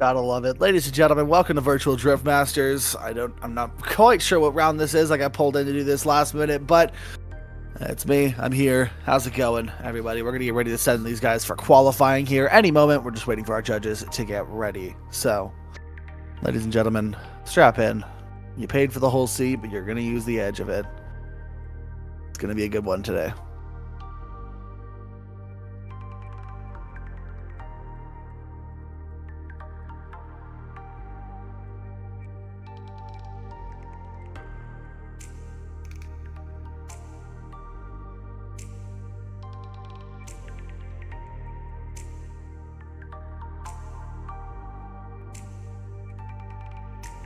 Gotta love it. Ladies and gentlemen, welcome to Virtual Drift Masters. I'm not quite sure what round this is. I got pulled in to do this last minute, but it's me. I'm here. How's it going, everybody? We're gonna get ready to send these guys for qualifying here any moment. We're just waiting for our judges to get ready. So, ladies and gentlemen, strap in. You paid for the whole seat, but you're gonna use the edge of it. It's gonna be a good one today.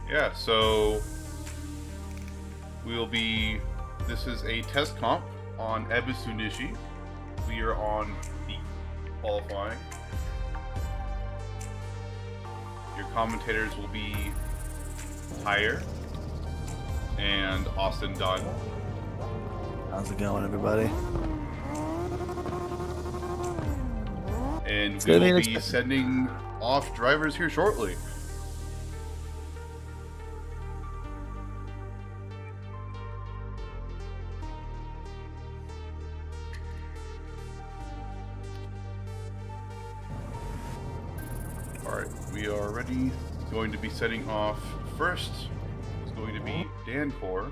Yeah, so this is a test comp on Intermission. We are on the qualifying. Your commentators will be Tyre and Austin Dunn. How's it going, everybody? And we will be sending off drivers here shortly. Alright, we are ready. Going to be setting off first. It's going to be Dancor.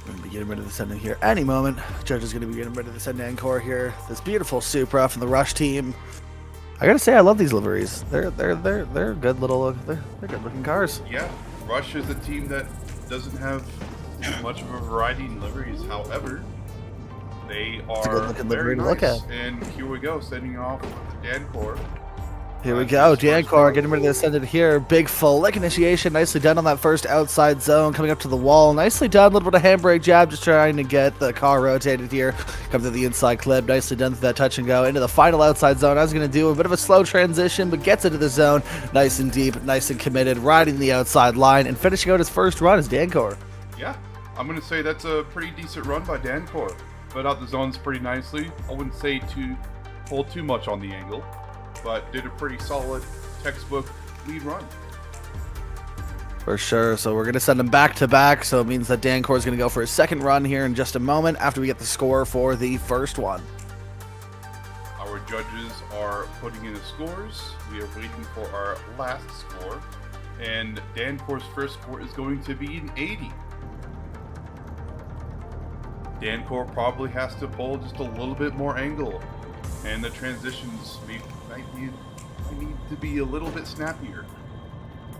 We're going to be getting ready to send in here any moment. Judge is going to be getting ready to send Dancor here. This beautiful Supra from the Rush team. I gotta say, I love these liveries. They're good little, they're good looking cars. Yeah. Rush is a team that doesn't have much of a variety in liveries. However, they are very nice. Look at. And here we go, sending off Dancor. Here we go, Dancor getting ready to send it here. Big flick initiation, nicely done on that first outside zone, coming up to the wall. Nicely done, a little bit of handbrake jab, just trying to get the car rotated here. Come to the inside clip, nicely done through that touch and go into the final outside zone. I was going to do a bit of a slow transition, but gets into the zone, nice and deep, nice and committed, riding the outside line, and finishing out his first run is Dancor. Yeah, I'm going to say that's a pretty decent run by Dancor. Put out the zones pretty nicely. I wouldn't say to pull too much on the angle, but did a pretty solid textbook lead run. For sure. So we're going to send him back to back. So it means that Dancor is going to go for his second run here in just a moment after we get the score for the first one. Our judges are putting in the scores. We are waiting for our last score. And Dancor's first score is going to be an 80. Dancor probably has to pull just a little bit more angle. And the transitions might need to be a little bit snappier.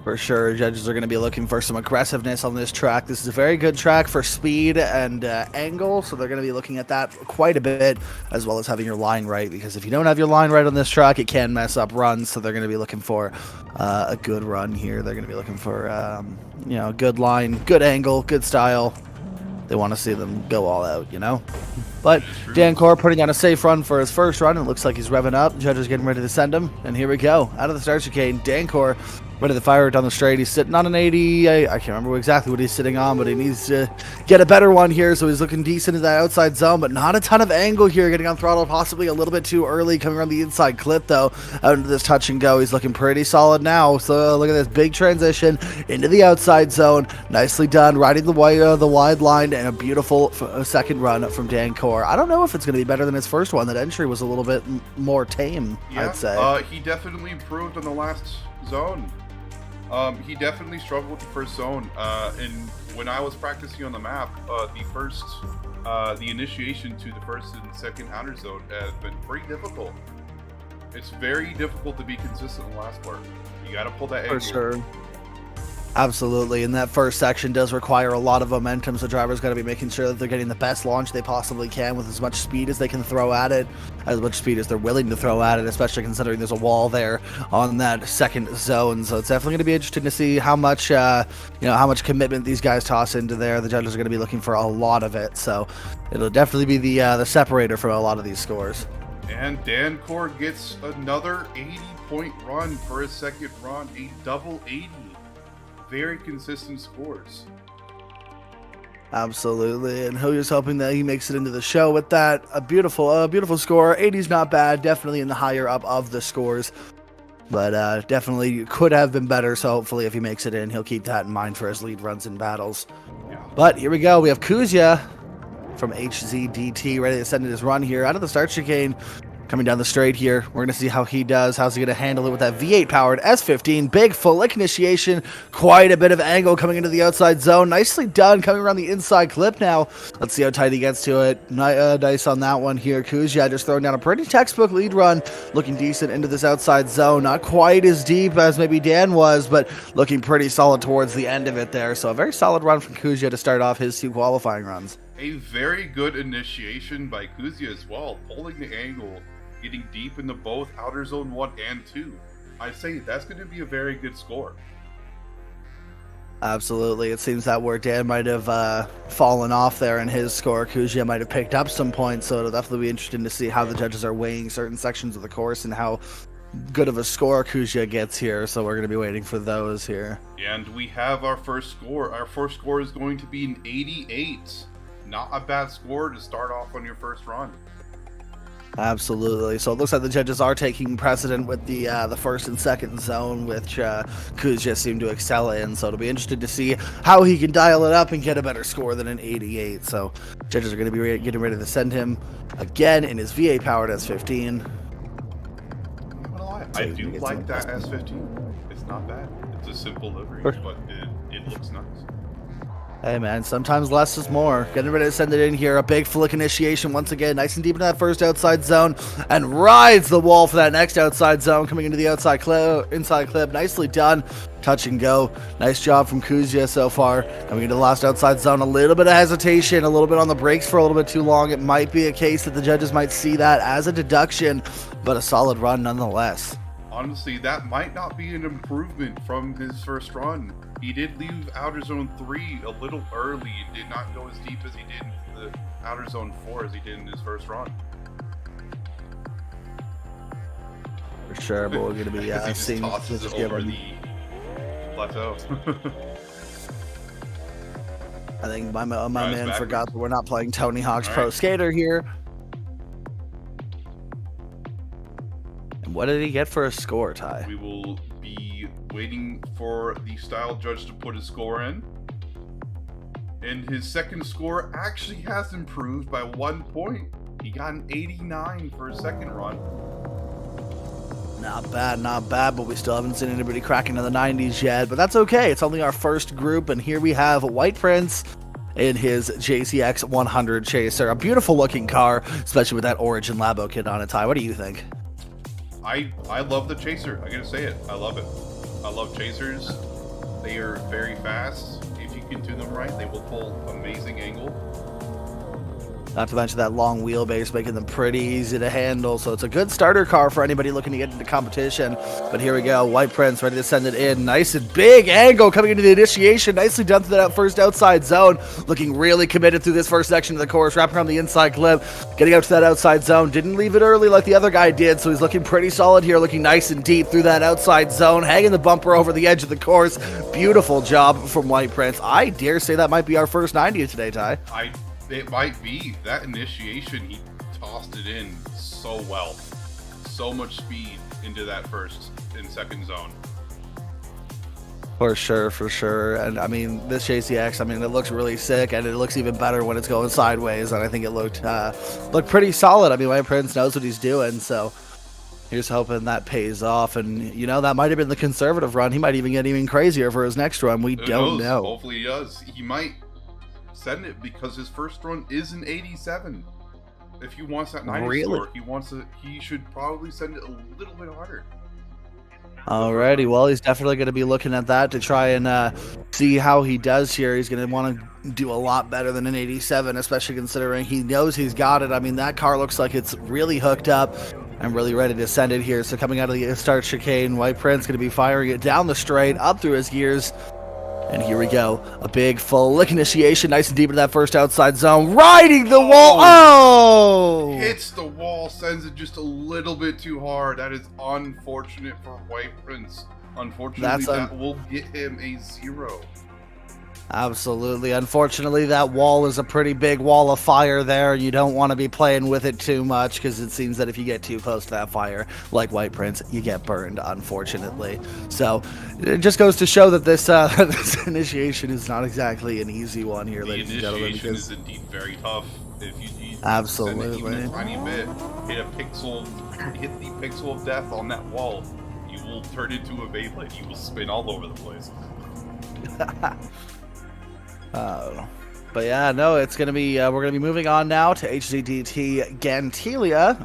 For sure, judges are going to be looking for some aggressiveness on this track. This is a very good track for speed and angle, so they're going to be looking at that quite a bit, as well as having your line right, because if you don't have your line right on this track, it can mess up runs, so they're going to be looking for a good run here. They're going to be looking for, good line, good angle, good style. They want to see them go all out, you know? But Dancor putting on a safe run for his first run. It looks like he's revving up. Judges getting ready to send him. And here we go. Out of the start chicane, Dancor ready to fire it down the straight. He's sitting on an 80. I can't remember exactly what he's sitting on, but he needs to get a better one here. So he's looking decent in that outside zone, but not a ton of angle here. Getting on throttle possibly a little bit too early. Coming around the inside clip, though. Out into this touch and go. He's looking pretty solid now. So look at this big transition into the outside zone. Nicely done. Riding the wide line, and a beautiful second run from Dancor. I don't know if it's going to be better than his first one. That entry was a little bit more tame, I'd say. He definitely improved on the last zone. He definitely struggled with the first zone. And when I was practicing on the map, the initiation to the first and second outer zone has been pretty difficult. It's very difficult to be consistent in the last part. You got to pull that angle. For sure. Absolutely, and that first section does require a lot of momentum, so drivers got to be making sure that they're getting the best launch they possibly can with as much speed as they can throw at it, as much speed as they're willing to throw at it, especially considering there's a wall there on that second zone. So it's definitely going to be interesting to see how much, how much commitment these guys toss into there. The judges are going to be looking for a lot of it, so it'll definitely be the separator from a lot of these scores. And Dancor gets another 80-point run for his second run, a double 80. Very consistent scores. Absolutely, and Hilliard's hoping that he makes it into the show with that. A beautiful score. 80's not bad, definitely in the higher up of the scores, but definitely could have been better. So hopefully, if he makes it in, he'll keep that in mind for his lead runs in battles. Yeah. But here we go. We have Kuzya from HZDT ready to send in his run here out of the start chicane. Coming down the straight here, we're going to see how he does. How's he going to handle it with that V8 powered S15? Big full lick initiation. Quite a bit of angle coming into the outside zone. Nicely done coming around the inside clip now. Let's see how tight he gets to it. Nice on that one here. Kuzya just throwing down a pretty textbook lead run. Looking decent into this outside zone. Not quite as deep as maybe Dan was, but looking pretty solid towards the end of it there. So a very solid run from Kuzya to start off his 2 qualifying runs. A very good initiation by Kuzya as well, pulling the angle, getting deep into both outer zone 1 and 2. I'd say that's going to be a very good score. Absolutely. It seems that where Dan might have fallen off there in his score, Kuzya might have picked up some points, so it'll definitely be interesting to see how the judges are weighing certain sections of the course and how good of a score Kuzya gets here, so we're going to be waiting for those here. And we have our first score. Our first score is going to be an 88. Not a bad score to start off on your first run. Absolutely. So it looks like the judges are taking precedent with the first and second zone, which Kuzya seemed to excel in. So it'll be interesting to see how he can dial it up and get a better score than an 88. So judges are going to be getting ready to send him again in his VA powered S15. I'm not gonna lie, I do like that S15. It's not bad. It's a simple livery, but it looks nice. Hey man, sometimes less is more. Getting ready to send it in here. A big flick initiation once again. Nice and deep into that first outside zone. And rides the wall for that next outside zone. Coming into the inside clip. Nicely done. Touch and go. Nice job from Kuzya so far. Coming into the last outside zone. A little bit of hesitation. A little bit on the brakes for a little bit too long. It might be a case that the judges might see that as a deduction. But a solid run nonetheless. Honestly, that might not be an improvement from his first run. He did leave outer zone 3 a little early. It did not go as deep as he did in the outer zone 4 as he did in his first run. For sure, but we're going to be seeing tosses it over the plateau. I think my man forgot that we're not playing Tony Hawk's Pro Skater here. And what did he get for a score, Ty? We will be waiting for the style judge to put his score in. And his second score actually has improved by 1 point. He got an 89 for his second run. Not bad, but we still haven't seen anybody crack into the 90s yet. But that's okay. It's only our first group, and here we have White Prince in his JCX 100 Chaser. A beautiful looking car, especially with that Origin Labo kit on it. Ty, what do you think? I love the Chaser. I gotta say it. I love it. I love Chasers. They are very fast. If you can tune them right, they will pull amazing angle. Not to mention that long wheelbase, making them pretty easy to handle. So it's a good starter car for anybody looking to get into competition. But here we go. White Prince ready to send it in. Nice and big angle coming into the initiation. Nicely done through that first outside zone. Looking really committed through this first section of the course. Wrapping around the inside clip. Getting out to that outside zone. Didn't leave it early like the other guy did. So he's looking pretty solid here. Looking nice and deep through that outside zone. Hanging the bumper over the edge of the course. Beautiful job from White Prince. I dare say that might be our first 90 today, Ty. It might be. That initiation, he tossed it in so well. So much speed into that first and second zone. For sure. And I mean, this JCX, I mean, it looks really sick, and it looks even better when it's going sideways. And I think it looked pretty solid. I mean, White Prince knows what he's doing, so here's hoping that pays off. And, you know, that might have been the conservative run. He might even get even crazier for his next run. We don't know. Hopefully he does. He might send it because his first run is an 87. If he wants that 90 score, he should probably send it a little bit harder. Alrighty, well, he's definitely going to be looking at that to try and see how he does here. He's going to want to do a lot better than an 87, especially considering he knows he's got it. I mean, that car looks like it's really hooked up. I'm really ready to send it here. So coming out of the start chicane, White Prince going to be firing it down the straight, up through his gears. And here we go. A big full lick initiation. Nice and deep into that first outside zone. Riding the wall. Oh! Hits the wall. Sends it just a little bit too hard. That is unfortunate for White Prince. Unfortunately, that will get him a 0. Absolutely. Unfortunately, that wall is a pretty big wall of fire there. You don't want to be playing with it too much because it seems that if you get too close to that fire, like White Prince, you get burned, unfortunately. So it just goes to show that this this initiation is not exactly an easy one here, The ladies and gentlemen. initiation is indeed very tough. If you send it even Absolutely. a tiny bit, hit the pixel of death on that wall, you will turn into a Beyblade. You will spin all over the place. But yeah, no, it's gonna be we're gonna be moving on now to HZDT Gantelia.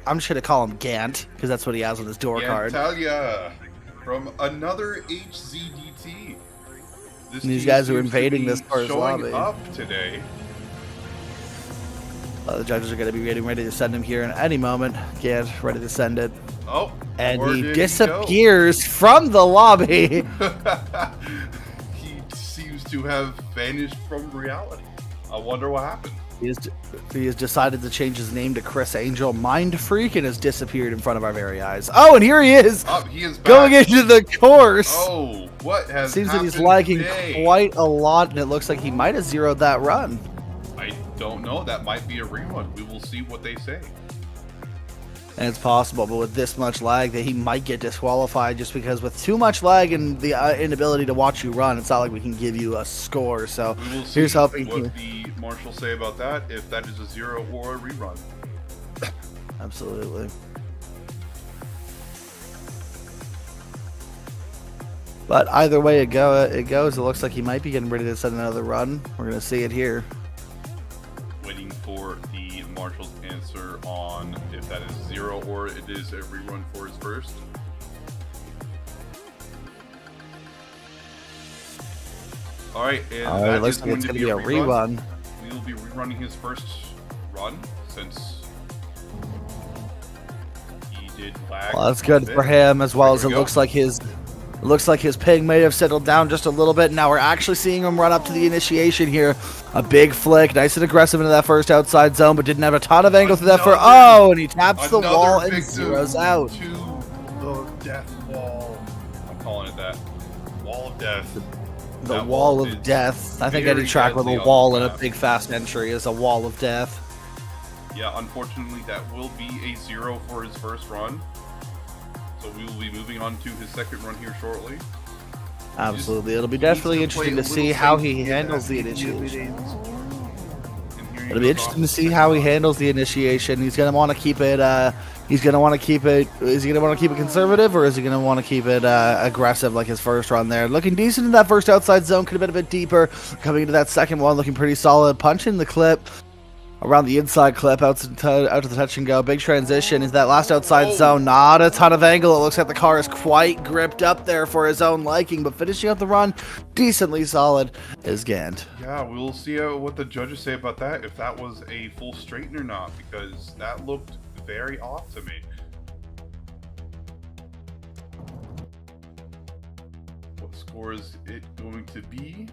I'm just gonna call him Gant because that's what he has on his door card. Gantalia from another HZDT. These guys are invading this first showing lobby. up today. The judges are gonna be getting ready to send him here in any moment. Gant ready to send it. Oh, And where he did disappears from the lobby. He seems to have vanished from reality. I wonder what happened. He has decided to change his name to Chris Angel Mind Freak and has disappeared in front of our very eyes. Oh, and here he is! Oh, he is back. Going into the course! Oh, what has Seems that he's happened lagging today? quite a lot, and it looks like he might have zeroed that run. I don't know. That might be a rerun. We will see what they say. And it's possible, but with this much lag, that he might get disqualified just because with too much lag and the inability to watch you run, it's not like we can give you a score. So We will see here's hoping. what the marshals say about that, if that is a zero or a rerun. Absolutely. But either way it goes, it looks like he might be getting ready to send another run. We're going to see it here. Waiting for the marshal's answer on if that is zero or it is a rerun for his first. Alright, and It that looks is like it's going to be a rerun. We will be rerunning his first run since he did lag. Well, that's a good bit. for him, as well There as we it go. looks like his ping may have settled down just a little bit. Now we're actually seeing him run up to the initiation here. A big flick, nice and aggressive into that first outside zone, but didn't have a ton of angle through that for and he taps the wall and zeroes out. To the death wall. I'm calling it that. Wall of death. The That wall is of death. I think very any track with deadly a on wall the and a map. big fast entry is a wall of death. Yeah, unfortunately, that will be a zero for his first run. So we will be moving on to his second run here shortly. Absolutely. It'll be He needs definitely to interesting play to a see little how safe he to get handles that the immediate initiation. And here he It'll be goes interesting off to see the how he second handles the initiation. He's gonna want to keep it. He's gonna want to keep it. Is he gonna want to keep it conservative, or is he gonna want to keep it aggressive like his first run there? Looking decent in that first outside zone. Could have been a bit deeper. Coming into that second one, looking pretty solid. Punching the clip around the inside clip out to the touch and go. Big transition is that last outside zone. Not a ton of angle. It looks like the car is quite gripped up there for his own liking, but finishing up the run decently solid is Gant. Yeah, we'll see what the judges say about that, if that was a full straighten or not, because that looked very off to me. What score is it going to be?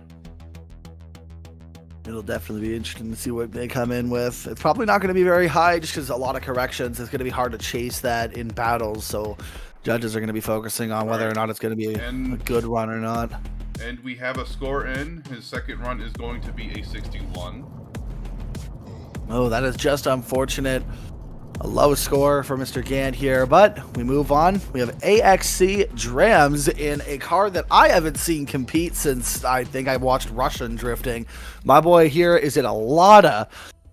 It'll definitely be interesting to see what they come in with. It's probably not going to be very high just because a lot of corrections. It's going to be hard to chase that in battles, so judges are going to be focusing on whether or not it's going to be a good run or not. And we have a score in. His second run is going to be a 61. Oh, that is just unfortunate. A low score for Mr. Gant here, but we move on. We have AXC Drams in a car that I haven't seen compete since I think I watched Russian drifting. My boy here is in a Lada.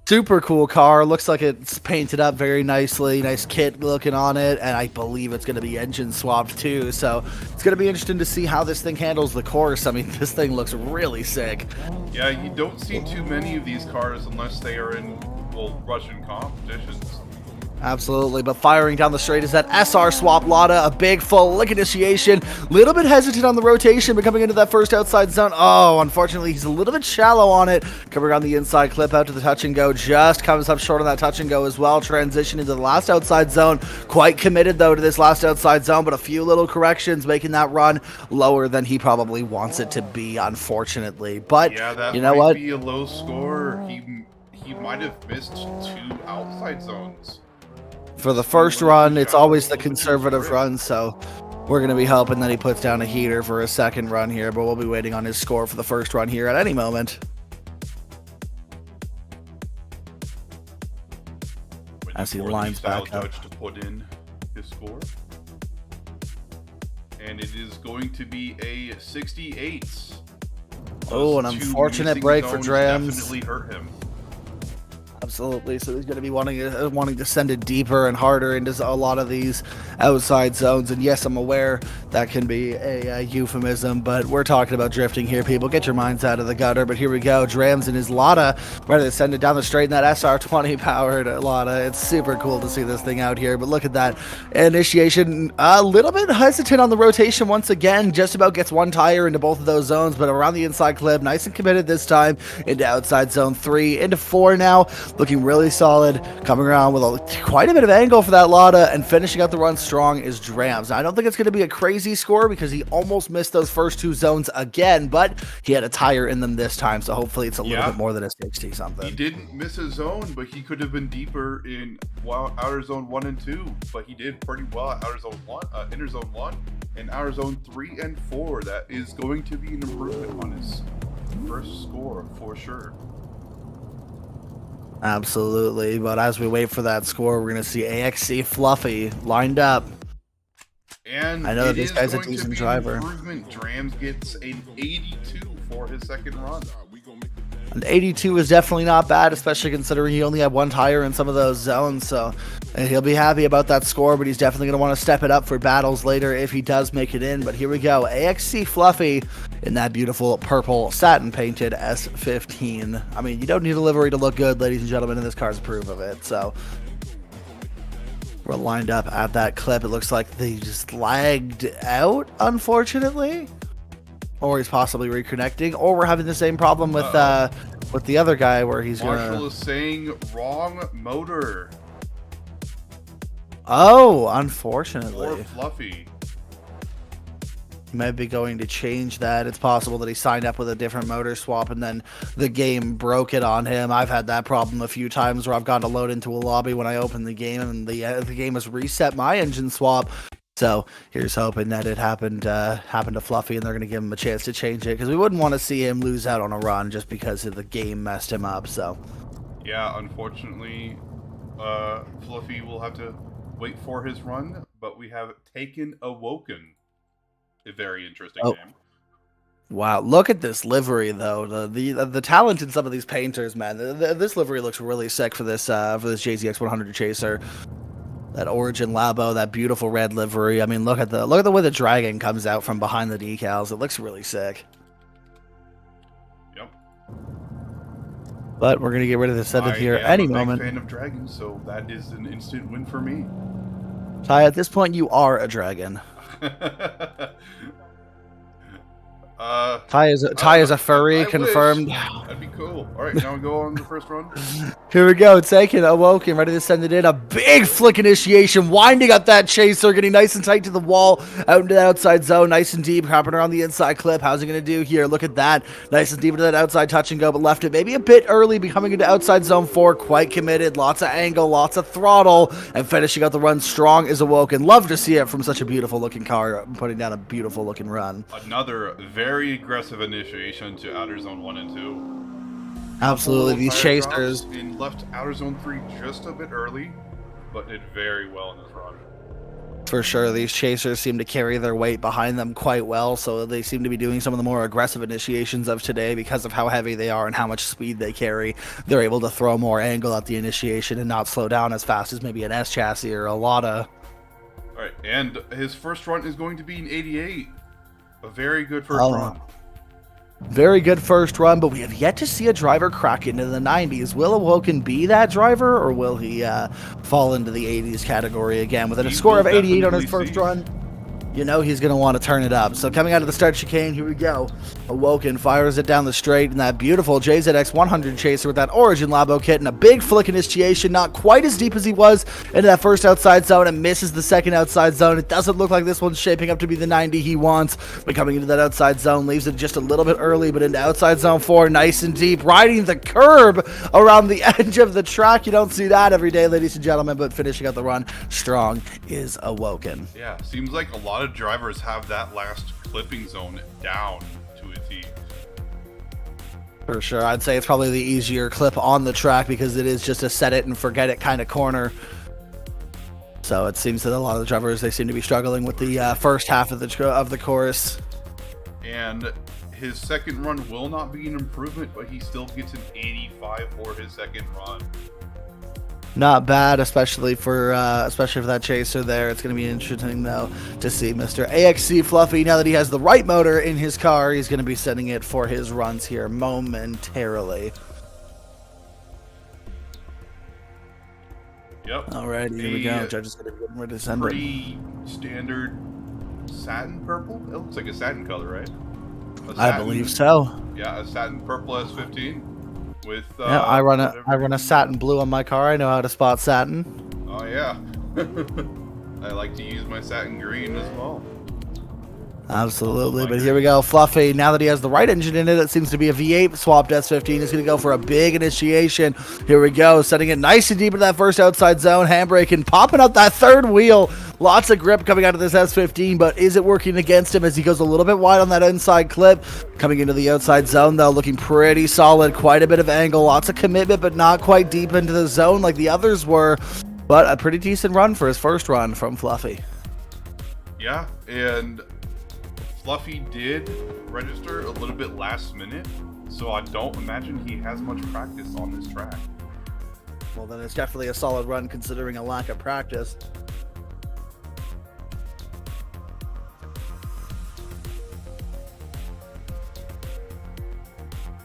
Super cool car. Looks like it's painted up very nicely. Nice kit looking on it, and I believe it's going to be engine swapped too. So it's going to be interesting to see how this thing handles the course. I mean, this thing looks really sick. Yeah, you don't see too many of these cars unless they are in, well, Russian competitions. Absolutely, but firing down the straight is that SR swap Lada, a big full lick initiation, little bit hesitant on the rotation, but coming into that first outside zone, unfortunately he's a little bit shallow on it, coming around the inside clip out to the touch and go, just comes up short on that touch and go as well, transition into the last outside zone, quite committed though to this last outside zone, but a few little corrections making that run lower than he probably wants it to be, unfortunately, but yeah, that you know might what? be a low score. He might have missed 2 outside zones. For the first run, it's always the conservative run, so We're going to be hoping that he puts down a heater for a second run here, but we'll be waiting on his score for the first run here at any moment. As he lines back up. Judge to put in his score. And it is going to be a 68. Oh, an unfortunate break for Drams. Definitely hurt him. Absolutely. So he's going to be wanting to send it deeper and harder into a lot of these outside zones. And yes, I'm aware that can be a euphemism, but we're talking about drifting here, people. Get your minds out of the gutter. But here we go. Drams and his Lada ready to send it down the straight in that SR20 powered Lada. It's super cool to see this thing out here. But look at that initiation. A little bit hesitant on the rotation once again. Just about gets one tire into both of those zones, but around the inside clip. Nice and committed this time into outside zone 3. Into 4 now. Looking really solid, coming around with quite a bit of angle for that Lada, and finishing out the run strong is Drams. Now, I don't think it's going to be a crazy score because he almost missed those first 2 zones again, but he had a tire in them this time, so hopefully it's a little bit more than a 60 something. He didn't miss a zone, but he could have been deeper in outer zone 1 and 2, but he did pretty well at outer zone 1, inner zone 1, and outer zone 3 and 4. That is going to be an improvement on his first score for sure. Absolutely, but as we wait for that score, we're going to see AXC Fluffy lined up. And I know that this guy's a decent driver. Drams gets an 82 for his second run. An 82 is definitely not bad, especially considering he only had 1 tire in some of those zones, so he'll be happy about that score, but he's definitely going to want to step it up for battles later if he does make it in. But here we go, AXC Fluffy in that beautiful purple satin painted S15. I mean, you don't need a livery to look good, ladies and gentlemen, and this car's proof of it. So we're lined up at that clip. It looks like they just lagged out, unfortunately. Or he's possibly reconnecting, or we're having the same problem with the other guy where he's Marshall is saying wrong motor. Oh, unfortunately. Or Fluffy. He might be going to change that. It's possible that he signed up with a different motor swap and then the game broke it on him. I've had that problem a few times where I've gone to load into a lobby when I open the game and the game has reset my engine swap. So here's hoping that it happened to Fluffy and they're going to give him a chance to change it, because we wouldn't want to see him lose out on a run just because the game messed him up. So yeah, unfortunately, Fluffy will have to wait for his run, but we have Taken Awoken. A very interesting name. Wow, look at this livery though. The talent in some of these painters, man. This livery looks really sick for this JZX 100 Chaser. That Origin Labo, that beautiful red livery. I mean, look at the way the dragon comes out from behind the decals. It looks really sick. Yep. But we're gonna get rid of the setup here any moment. I'm a big fan of dragons, so that is an instant win for me. Ty, at this point, you are a dragon. Ty is a furry, confirmed. That'd be cool. All right, now we go on the first run. Here we go, Taken Awoken, ready to send it in. A big flick initiation, winding up that chaser, getting nice and tight to the wall, out into the outside zone, nice and deep, hopping around the inside clip. How's he going to do here? Look at that. Nice and deep into that outside touch and go, but left it maybe a bit early, becoming into outside zone 4, quite committed, lots of angle, lots of throttle, and finishing out the run strong is Awoken. Love to see it from such a beautiful looking car, putting down a beautiful looking run. Another very aggressive initiation to outer zone 1 and 2. Absolutely, these chasers. And left outer zone 3 just a bit early, but did very well in this run. For sure, these chasers seem to carry their weight behind them quite well, so they seem to be doing some of the more aggressive initiations of today because of how heavy they are and how much speed they carry. They're able to throw more angle at the initiation and not slow down as fast as maybe an S chassis or a Lada. All right, and his first run is going to be an 88. A very good first run. Very good first run, but we have yet to see a driver crack into the 90s. Will Awoken be that driver, or will he fall into the 80s category again? With a score of 88 on his first run, you know he's going to want to turn it up. So coming out of the start chicane, here we go. Awoken fires it down the straight in that beautiful JZX 100 Chaser with that Origin Labo kit and a big flick initiation, not quite as deep as he was into that first outside zone, and misses the second outside zone. It doesn't look like this one's shaping up to be the 90 he wants, but coming into that outside zone, leaves it just a little bit early, but into outside zone 4, nice and deep, riding the curb around the edge of the track. You don't see that every day, ladies and gentlemen, but finishing out the run strong is Awoken. Yeah, seems like a lot lot of drivers have that last clipping zone down to a T. For sure. I'd say it's probably the easier clip on the track because it is just a set it and forget it kind of corner. So it seems that a lot of the drivers, they seem to be struggling with the first half of the course. And his second run will not be an improvement, but he still gets an 85 for his second run. Not bad, especially for that chaser there. It's going to be interesting, though, to see Mr. AXC Fluffy. Now that he has the right motor in his car, he's going to be setting it for his runs here momentarily. Yep. Alrighty, here we go. Judges going to be getting ready to send pretty standard satin purple. It looks like a satin color, right? I believe so. Yeah, a satin purple S15. With yeah, I run a satin blue on my car. I know how to spot satin. Oh yeah. I like to use my satin green as well. Absolutely, but here we go. Fluffy, now that he has the right engine in it, it seems to be a V8 swapped S15. He's going to go for a big initiation. Here we go, setting it nice and deep in that first outside zone. Handbrake and popping up that third wheel. Lots of grip coming out of this S15, but is it working against him as he goes a little bit wide on that inside clip? Coming into the outside zone, though, looking pretty solid. Quite a bit of angle, lots of commitment, but not quite deep into the zone like the others were. But a pretty decent run for his first run from Fluffy. Yeah, and Fluffy did register a little bit last minute, so I don't imagine he has much practice on this track. Well, then it's definitely a solid run considering a lack of practice.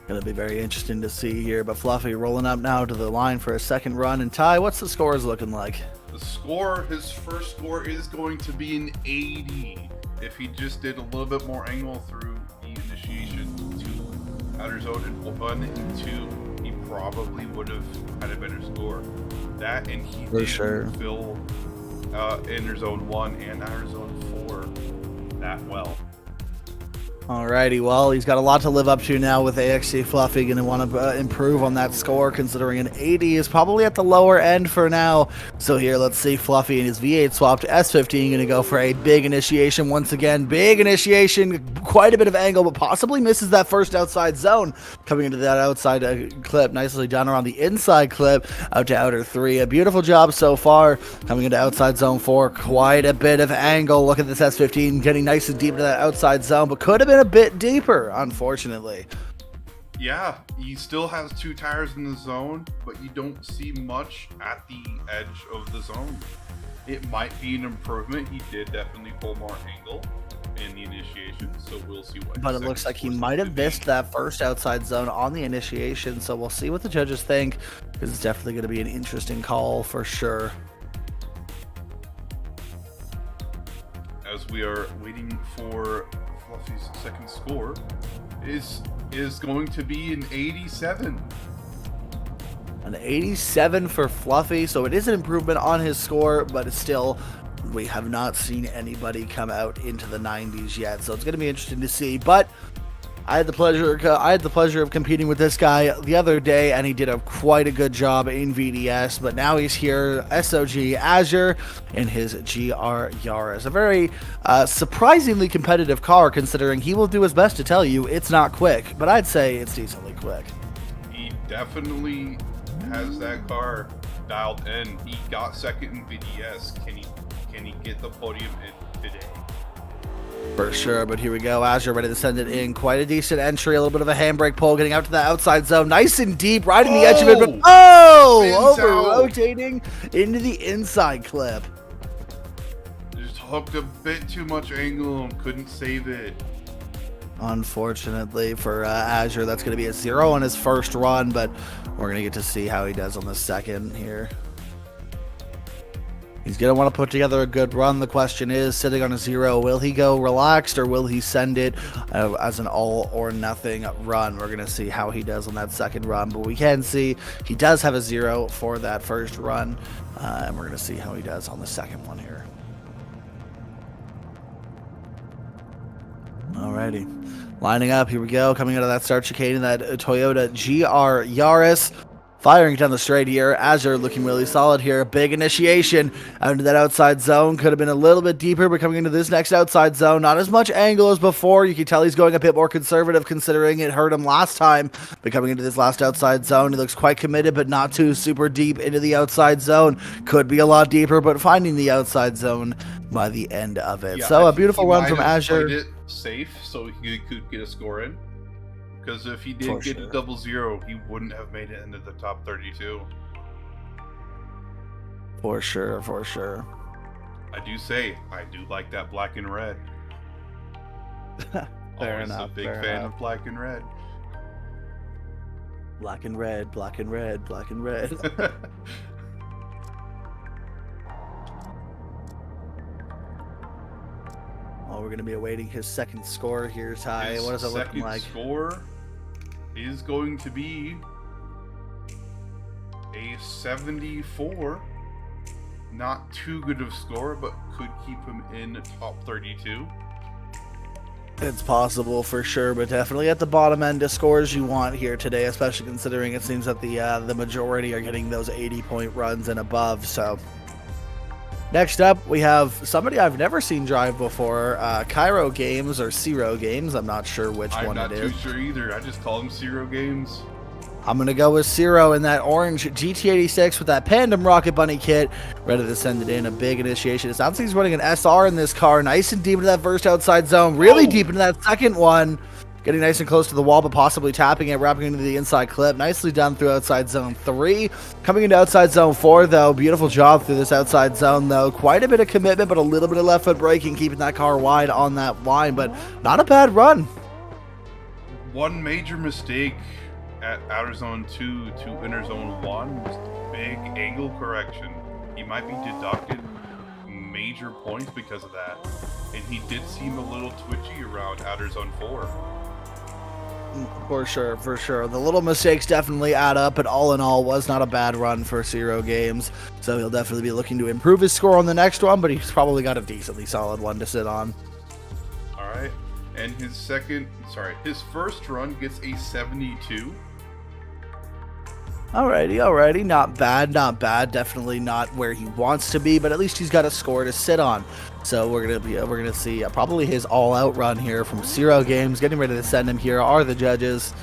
Going to be very interesting to see here, but Fluffy rolling up now to the line for a second run. And Ty, what's the scores looking like? The score, his first score is going to be an 80. If he just did a little bit more angle through the initiation to outer zone and 1 and 2, he probably would have had a better score. That, and he for did sure fill inner zone 1 and outer zone 4 that well. Alrighty, well, he's got a lot to live up to now with AXC Fluffy. Going to want to improve on that score, considering an 80 is probably at the lower end for now. So here, let's see Fluffy and his V8 swapped S15 going to go for a big initiation once again. Big initiation, quite a bit of angle, but possibly misses that first outside zone. Coming into that outside clip, nicely done around the inside clip, out to outer 3. A beautiful job so far. Coming into outside zone 4, quite a bit of angle. Look at this S15 getting nice and deep into that outside zone, but could have been a bit deeper, unfortunately. Yeah, he still has 2 tires in the zone, but you don't see much at the edge of the zone. It might be an improvement. He did definitely pull more angle in the initiation, so we'll see what. But it looks like he might have missed that first outside zone on the initiation, so we'll see what the judges think, because it's definitely going to be an interesting call for sure. As we are waiting for Fluffy's second score, is going to be an 87. An 87 for Fluffy, so it is an improvement on his score, but it's still, we have not seen anybody come out into the 90s yet, so it's going to be interesting to see. But I had the pleasure of competing with this guy the other day, and he did quite a good job in VDS. But now he's here, SOG Azure, in his GR Yaris, a very surprisingly competitive car, considering he will do his best to tell you it's not quick, but I'd say it's decently quick. He definitely has that car dialed in. He got second in VDS. Can he get the podium in today? For sure, but here we go. Azure ready to send it in. Quite a decent entry. A little bit of a handbrake pull, getting out to the outside zone. Nice and deep, right in the edge of it. But over-rotating into the inside clip. Just hooked a bit too much angle and couldn't save it. Unfortunately for Azure, that's going to be a 0 on his first run, but we're going to get to see how he does on the second here. He's going to want to put together a good run. The question is, sitting on a 0, will he go relaxed or will he send it as an all or nothing run? We're going to see how he does on that second run, but we can see he does have a 0 for that first run, and we're going to see how he does on the second one here. Alrighty, lining up, here we go, coming out of that start chicane in that Toyota GR Yaris. Firing down the straight here. Azure looking really solid here. Big initiation out into that outside zone. Could have been a little bit deeper, but coming into this next outside zone, not as much angle as before. You can tell he's going a bit more conservative considering it hurt him last time. But coming into this last outside zone, he looks quite committed, but not too super deep into the outside zone. Could be a lot deeper, but finding the outside zone by the end of it. Yeah, so a beautiful run from Azure. Played it safe so he could get a score in. Because if he did For get sure. a 0-0, he wouldn't have made it into the top 32. For sure, for sure. I do say, I do like that black and red. Fair Always enough. a big fair fan enough. of black and red. Black and red, black and red, black and red. Oh, we're going to be awaiting his second score here, Ty. His What is it looking second like? score is going to be a 74. Not too good of score, but could keep him in top 32. It's possible for sure, but definitely at the bottom end of scores you want here today, especially considering it seems that the majority are getting those 80-point runs and above. So next up, we have somebody I've never seen drive before, Cairo Games or Zero Games. I'm not sure which I'm one not it too is. sure either. I just call him Zero Games. I'm going to go with Zero in that orange GT86 with that Pandem Rocket Bunny kit. Ready to send it in. A big initiation. It sounds like he's running an SR in this car. Nice and deep into that first outside zone. Really deep into that second one. Getting nice and close to the wall, but possibly tapping it, wrapping into the inside clip. Nicely done through outside zone 3. Coming into outside zone 4, though. Beautiful job through this outside zone, though. Quite a bit of commitment, but a little bit of left foot braking, keeping that car wide on that line. But not a bad run. One major mistake at outer zone 2 to inner zone 1 was big angle correction. He might be deducted major points because of that. And he did seem a little twitchy around outer zone 4. For sure, for sure. The little mistakes definitely add up, but all in all, was not a bad run for Zero Games. So he'll definitely be looking to improve his score on the next one, but he's probably got a decently solid one to sit on. All right. And his first run gets a 72. Alrighty. Not bad, not bad. Definitely not where he wants to be, but at least he's got a score to sit on. So we're gonna see probably his all-out run here from Zero Games. Getting ready to send him here are the judges.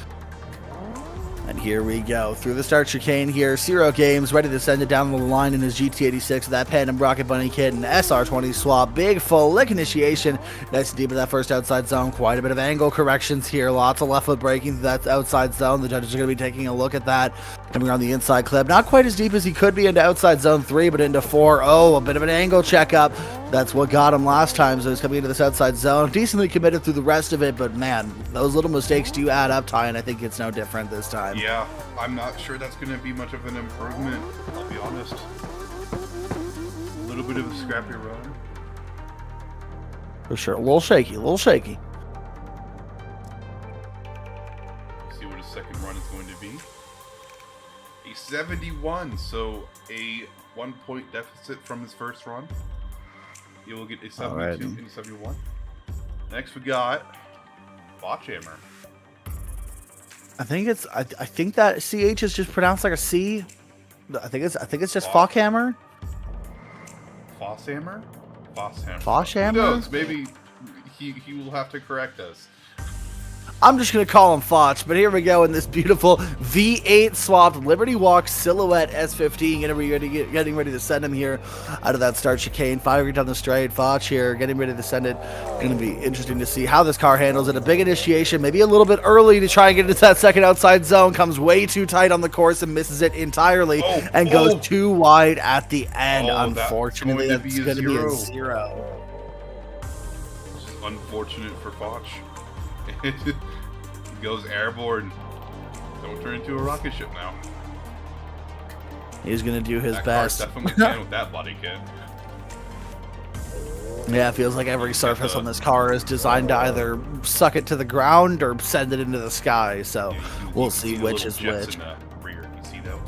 And here we go. Through the start chicane here, Zero Games ready to send it down the line in his GT86 with that Pandem Rocket Bunny kit and SR20 swap. Big full lick initiation. Nice and deep in that first outside zone. Quite a bit of angle corrections here. Lots of left foot braking through that outside zone. The judges are going to be taking a look at that. Coming on the inside clip. Not quite as deep as he could be into outside zone 3, but into 4. Oh, a bit of an angle checkup. That's what got him last time, so he's coming into this outside zone. Decently committed through the rest of it, but man, those little mistakes do add up, Ty, and I think it's no different this time. Yeah, I'm not sure that's going to be much of an improvement, I'll be honest. A little bit of a scrappy run. For sure. A little shaky, See what his second run is going to be. A 71, so a 1-point deficit from his first run. He will get a 72 and a 71. Next we got Botchhammer. I think that CH is just pronounced like a C. I think it's just Fock. Fockhammer. Fosshammer? Fosshammer. Fosshammer? Who knows? Maybe he will have to correct us. I'm just going to call him Foch, but here we go in this beautiful V8 swapped Liberty Walk Silhouette S15. Getting ready to send him here out of that start chicane. Firing down the straight. Foch here getting ready to send it. Going to be interesting to see how this car handles it. A big initiation, maybe a little bit early to try and get into that second outside zone. Comes way too tight on the course and misses it entirely and goes too wide at the end. Unfortunately, that's going to be a 0. This is unfortunate for Foch. He goes airborne. Don't turn into a rocket ship now. He's going to do his that best. Car's definitely can with that body kit. Yeah, it feels like every surface on this car is designed to either suck it to the ground or send it into the sky. So we'll see which is which. In the rear. You see those?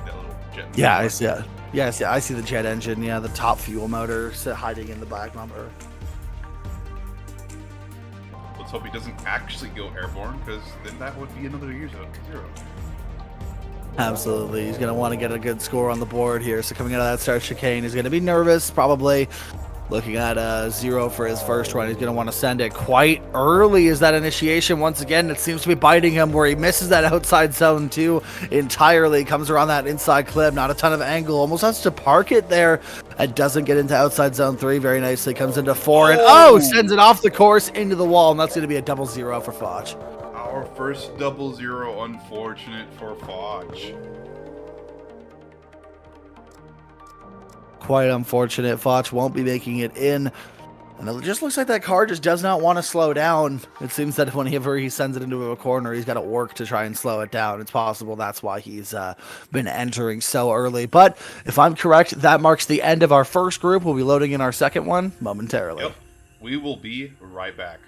That little jet. Yeah, I see it. Yes, yeah, I see the jet engine. Yeah, the top fuel motor hiding in the back bumper. Let's hope he doesn't actually go airborne, because then that would be another 0. Absolutely. He's going to want to get a good score on the board here. So coming out of that start chicane, he's going to be nervous, probably. Looking at a 0 for his first run. He's going to want to send it quite early as that initiation. Once again, it seems to be biting him where he misses that outside zone 2 entirely. Comes around that inside clip. Not a ton of angle. Almost has to park it there. It doesn't get into outside zone 3 very nicely. Comes into 4 and sends it off the course into the wall. And that's going to be a double 0 for Foch. Our first double 0, unfortunate for Foch. Quite unfortunate. Foch won't be making it in. And it just looks like that car just does not want to slow down. It seems that whenever he sends it into a corner, he's got to work to try and slow it down. It's possible that's why he's been entering so early. But if I'm correct, that marks the end of our first group. We'll be loading in our second one momentarily. Yep. We will be right back.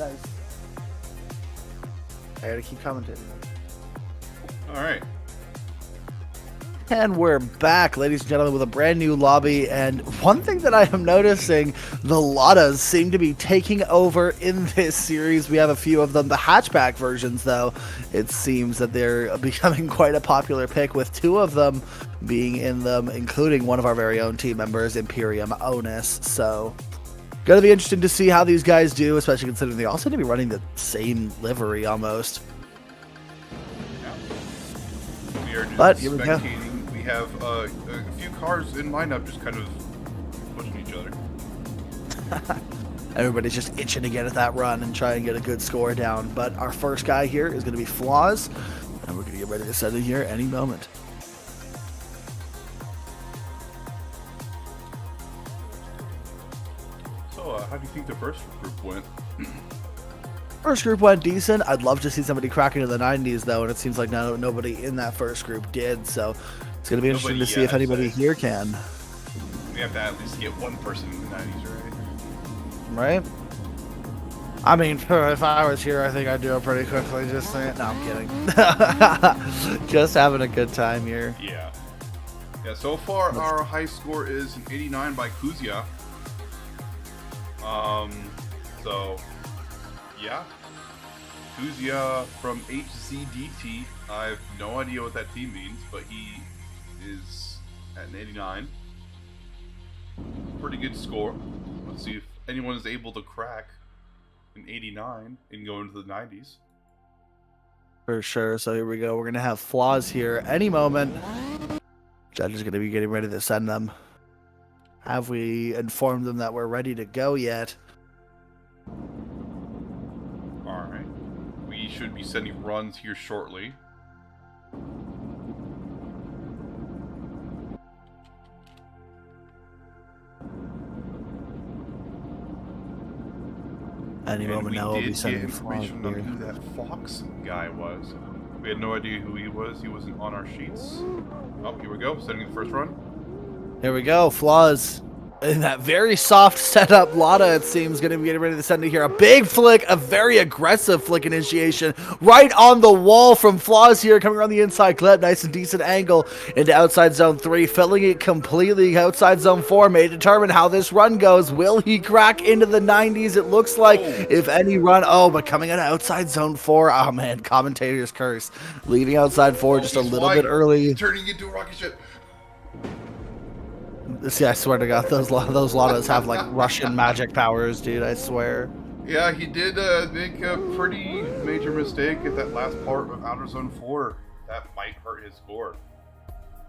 Nice. I gotta keep commentating. All right. And we're back, ladies and gentlemen, with a brand new lobby. And one thing that I am noticing, the Ladas seem to be taking over in this series. We have a few of them. The hatchback versions, though, it seems that they're becoming quite a popular pick, with two of them being in them, including one of our very own team members, Imperium Onus. So, gonna be interesting to see how these guys do, especially considering they all seem to be running the same livery almost. Yeah. We are just But here we go. spectating. We have a few cars in lineup just kind of pushing each other. Everybody's just itching to get at that run and try and get a good score down. But our first guy here is going to be Flaws, and we're going to get ready to set in here any moment. So, how do you think the first group went? First group went decent. I'd love to see somebody crack into the 90s, though, and it seems like nobody in that first group did. So it's going to be interesting to see if anybody here can. We have to at least get one person in the 90s, Right? I mean, if I was here, I think I'd do it pretty quickly. Just saying. No, I'm kidding. Just having a good time here. Yeah. Yeah, so far our high score is an 89 by Kuzia. So, yeah. Kuzia from HZDT. I have no idea what that team means, but he is at an 89. Pretty good score. Let's see if anyone is able to crack an 89 and go into the 90s. For sure. So here we go. We're going to have Flaws here any moment. Judge is going to be getting ready to send them. Have we informed them that we're ready to go yet? Alright. We should be sending runs here shortly. Any moment now we'll be sending information on who that Fox guy was. We had no idea who he was. He wasn't on our sheets. Oh, here we go. Sending the first run. Here we go. Flaws in that very soft setup. Lada, it seems, going to be getting ready to send it here. A big flick, a very aggressive flick initiation right on the wall from Flaws here, coming around the inside clip. Nice and decent angle into outside zone 3, filling it completely. Outside zone 4 may determine how this run goes. Will he crack into the 90s? It looks like if any run. Oh, but coming out of outside zone 4. Oh, man, commentator's curse. Leaving outside 4 just a little bit early. He's turning into a rocket ship. See, I swear to God, those Ladas have like Russian magic powers, dude. I swear. Yeah, he did make a pretty major mistake at that last part of Outer Zone 4. That might hurt his score.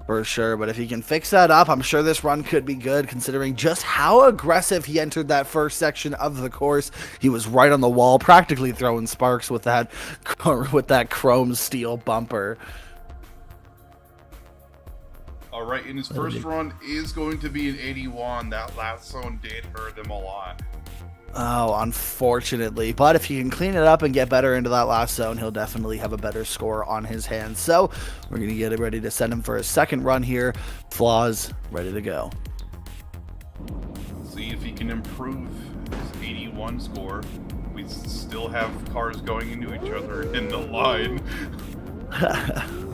For sure, but if he can fix that up, I'm sure this run could be good, considering just how aggressive he entered that first section of the course. He was right on the wall, practically throwing sparks with that chrome steel bumper. Alright, and his first run is going to be an 81. That last zone did hurt him a lot. Oh, unfortunately. But if he can clean it up and get better into that last zone, he'll definitely have a better score on his hands. So we're going to get it ready to send him for his second run here. Flaws ready to go. See if he can improve his 81 score. We still have cars going into each other in the line.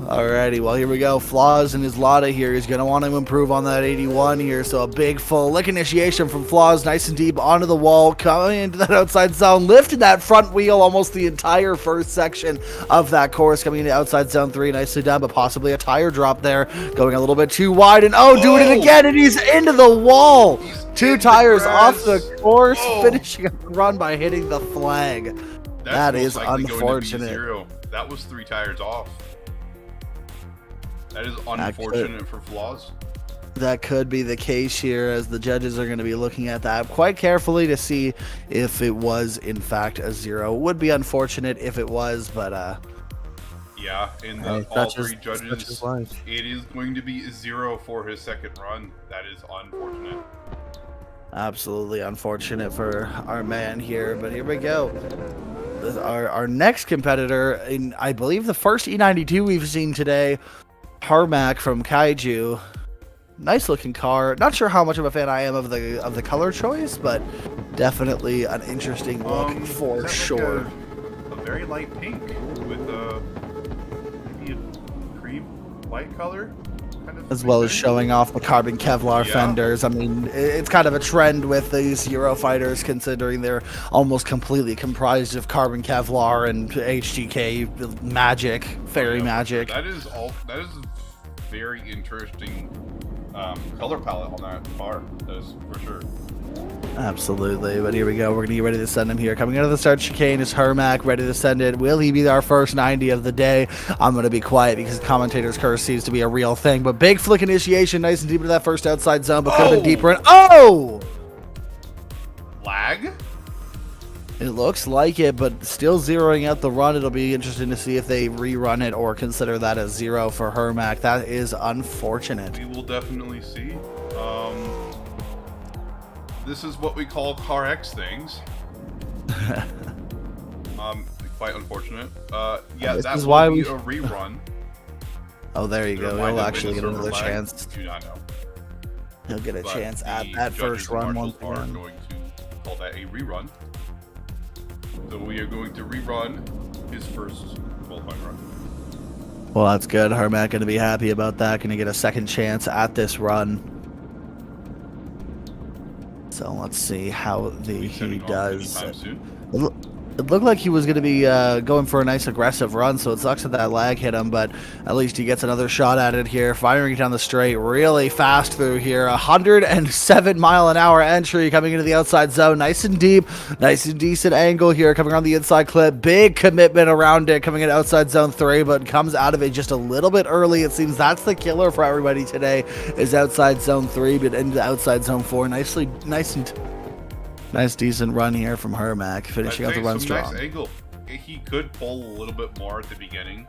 Alrighty, well, here we go. Flaws in his Lada here. He's going to want to improve on that 81 here. So a big full lick initiation from Flaws, nice and deep onto the wall, coming into that outside zone, lifting that front wheel almost the entire first section of that course, coming into outside zone 3, nicely done, but possibly a tire drop there, going a little bit too wide, and doing it again, and he's into the wall. Two tires off the course, finishing up the run by hitting the flag. That is unfortunate. That was 3 tires off. That is unfortunate for Flaws. That could be the case here, as the judges are going to be looking at that quite carefully to see if it was in fact a 0. It would be unfortunate if it was, but yeah, in all 3 judges, it is going to be a 0 for his second run. That is unfortunate. Absolutely unfortunate for our man here, but here we go. Our next competitor, in I believe the first E92 we've seen today, Harmac from Kaiju. Nice looking car. Not sure how much of a fan I am of the color choice, but definitely an interesting look for is that sure. Like a very light pink with maybe a cream light color, kind of. As well as showing off the carbon Kevlar fenders. I mean, it's kind of a trend with these Eurofighters, considering they're almost completely comprised of carbon Kevlar and HGK magic, fairy magic. That is a very interesting color palette on that car. That is for sure. Absolutely, but here we go. We're going to get ready to send him here. Coming out of the start chicane is Hermac, ready to send it. Will he be our first 90 of the day? I'm going to be quiet because commentator's curse seems to be a real thing. But big flick initiation, nice and deep into that first outside zone, but could have been deeper. And Lag? It looks like it, but still zeroing out the run. It'll be interesting to see if they rerun it or consider that a 0 for Hermac. That is unfortunate. We will definitely see. This is what we call car X things. Quite unfortunate. Yeah, this that is will why be a rerun. Oh, there you go. He'll actually get another chance. Do not know. He'll get a chance at The that first judges run marshals once are again. going to call that a rerun. So we are going to rerun his first qualifying run. Well, that's good. Hermac going to be happy about that. Going to get a second chance at this run. So let's see how he does. It looked like he was going to be going for a nice aggressive run, so it sucks that that lag hit him, but at least he gets another shot at it here, firing down the straight really fast through here. 107-mile-an-hour entry coming into the outside zone, nice and deep, nice and decent angle here coming around the inside clip. Big commitment around it coming in outside zone 3, but comes out of it just a little bit early. It seems that's the killer for everybody today is outside zone 3, but into outside zone 4. Nice decent run here from Hermac, finishing out the run strong. Nice angle. He could pull a little bit more at the beginning.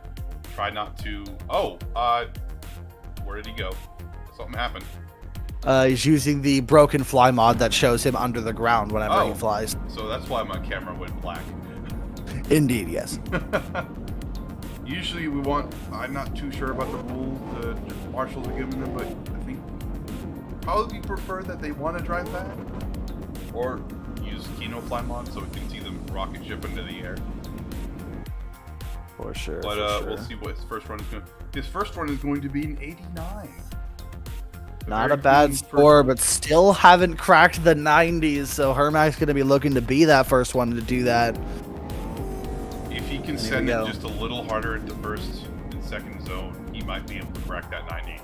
Try not to. Where did he go? Something happened. He's using the broken fly mod that shows him under the ground whenever he flies. So that's why my camera went black. Indeed, yes. Usually I'm not too sure about the rule the marshals are giving them, but I think probably prefer that they want to drive that. Or use Kino Fly mod so we can see them rocket ship into the air. For sure. But we'll see what his first run is going to be. His first run is going to be an 89. Not a bad score, but still haven't cracked the 90s, so Hermac's going to be looking to be that first one to do that. If he can send it just a little harder at the first and second zone, he might be able to crack that 90.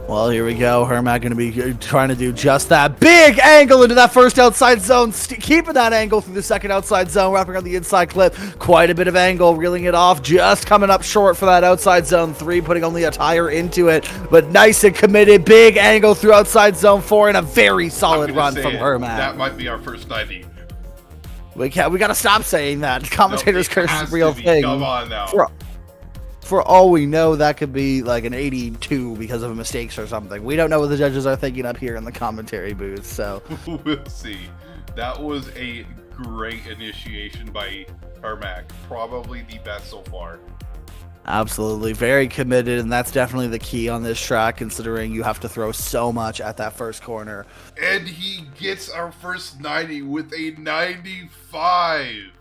Well, here we go. Hermac going to be trying to do just that. Big angle into that first outside zone. Keeping that angle through the second outside zone. Wrapping around the inside clip. Quite a bit of angle. Reeling it off. Just coming up short for that outside zone 3. Putting only a tire into it. But nice and committed. Big angle through outside zone 4. And a very solid run from Hermac. That might be our first 90. We got to stop saying that. Commentator's curse is a real thing. Come on now. For all we know, that could be like an 82 because of mistakes or something. We don't know what the judges are thinking up here in the commentary booth, so we'll see. That was a great initiation by Hermac. Probably the best so far. Absolutely. Very committed, and that's definitely the key on this track, considering you have to throw so much at that first corner. And he gets our first 90 with a 95.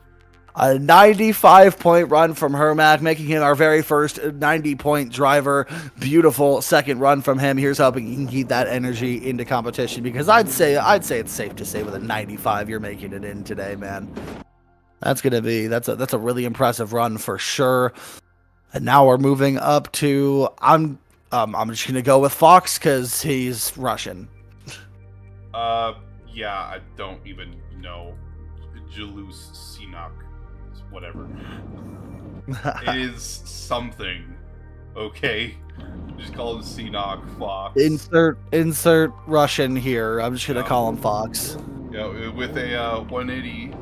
A 95-point run from Hermac, making him our very first 90-point driver. Beautiful second run from him. Here's hoping he can keep that energy into competition, because I'd say it's safe to say with a 95 you're making it in today, man. That's a really impressive run for sure. And now we're moving up to I'm just gonna go with Fox because he's Russian. Yeah, I don't even know. Jalus Sinok. Whatever. It is something. Okay. Just call him Sinok Fox. Insert Russian here. I'm just gonna call him Fox. Yeah, with a 180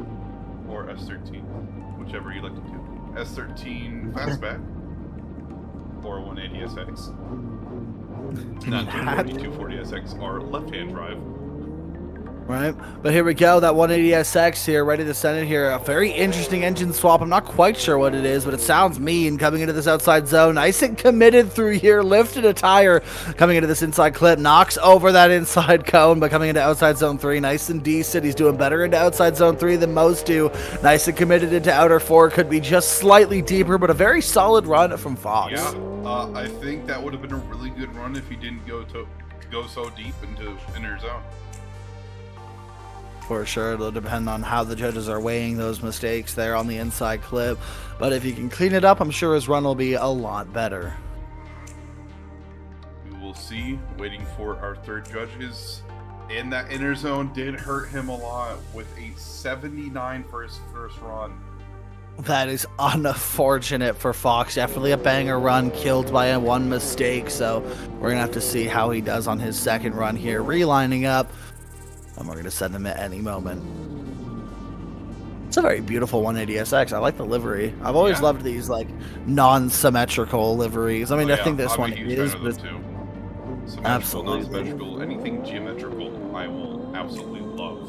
or S13, whichever you like to do. S13 fastback or 180 SX. Not 240 SX or left-hand drive. Right, but here we go. That 180SX here, ready to send it here. A very interesting engine swap. I'm not quite sure what it is, but it sounds mean coming into this outside zone. Nice and committed through here. Lifted a tire coming into this inside clip. Knocks over that inside cone, but coming into outside zone 3. Nice and decent. He's doing better into outside zone 3 than most do. Nice and committed into outer 4. Could be just slightly deeper, but a very solid run from Fox. Yeah, I think that would have been a really good run if he didn't go so deep into inner zone. For sure, it'll depend on how the judges are weighing those mistakes there on the inside clip. But if he can clean it up, I'm sure his run will be a lot better. We will see. Waiting for our third judges. In that inner zone did hurt him a lot with a 79 for his first run. That is unfortunate for Fox. Definitely a banger run, killed by a one mistake. So we're going to have to see how he does on his second run here. Relining up. And we're going to send him at any moment. It's a very beautiful 180SX. I like the livery. I've always loved these like non-symmetrical liveries. I mean, I think this one is, but absolutely non-symmetrical, anything geometrical, I will absolutely love.